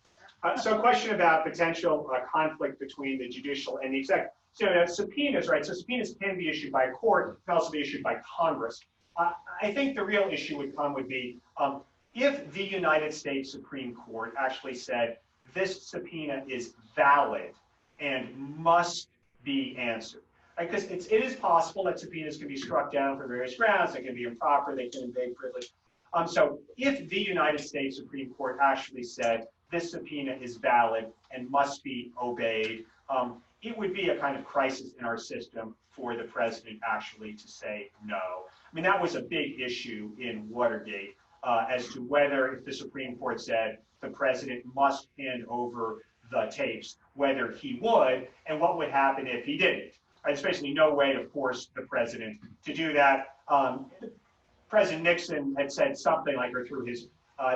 so a question about potential conflict between the judicial and the executive. So subpoenas, right? So subpoenas can be issued by a court, can also be issued by Congress. I think the real issue would be if the United States Supreme Court actually said this subpoena is valid and must be answered. Because it is possible that subpoenas can be struck down for various grounds. They can be improper. They can invade privilege. So if the United States Supreme Court actually said this subpoena is valid and must be obeyed, it would be a kind of crisis in our system for the president actually to say no. I mean, that was a big issue in Watergate as to whether, if the Supreme Court said the president must hand over the tapes, whether he would, and what would happen if he didn't. There's basically no way to force the president to do that. President Nixon had said something like, or through his,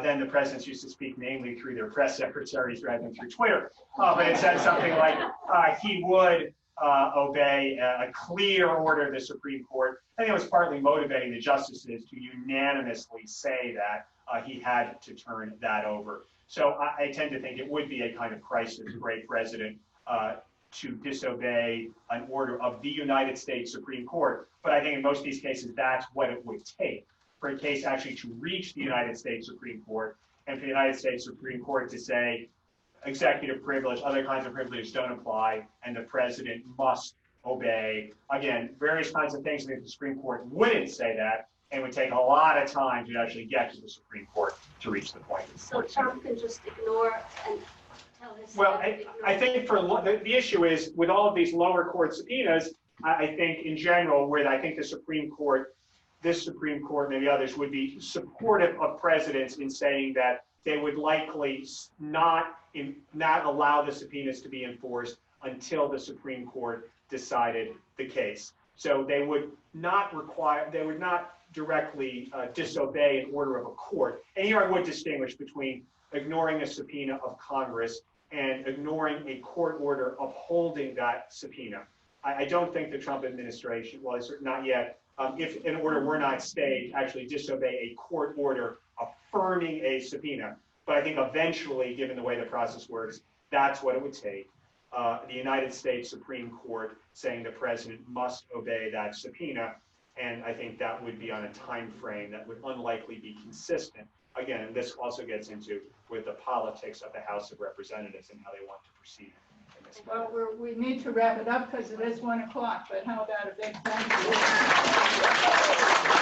then the presidents used to speak mainly through their press secretaries rather than through Twitter, but it said something like he would obey a clear order of the Supreme Court. I think it was partly motivating the justices to unanimously say that he had to turn that over. So I tend to think it would be a kind of crisis for a president to disobey an order of the United States Supreme Court. But I think in most of these cases, that's what it would take for a case actually to reach the United States Supreme Court, and for the United States Supreme Court to say executive privilege, other kinds of privilege don't apply, and the president must obey. Again, various kinds of things. I think the Supreme Court wouldn't say that, and it would take a lot of time to actually get to the Supreme Court to reach the point. So Trump can just ignore and tell his well, staff to ignore. I think for the issue is with all of these lower court subpoenas, I think in general, where I think the Supreme Court, this Supreme Court, maybe others, would be supportive of presidents in saying that they would likely not allow the subpoenas to be enforced until the Supreme Court decided the case. So they would not directly disobey an order of a court. And here I would distinguish between ignoring a subpoena of Congress and ignoring a court order upholding that subpoena. I don't think the Trump administration, well, it's not yet, if an order were not stayed, actually disobey a court order affirming a subpoena. But I think eventually, given the way the process works, that's what it would take. The United States Supreme Court saying the president must obey that subpoena. And I think that would be on a time frame that would unlikely be consistent. Again, and this also gets into with the politics of the House of Representatives and how they want to proceed in this matter. Well, we need to wrap it up because it is 1 o'clock, but how about a big thank you?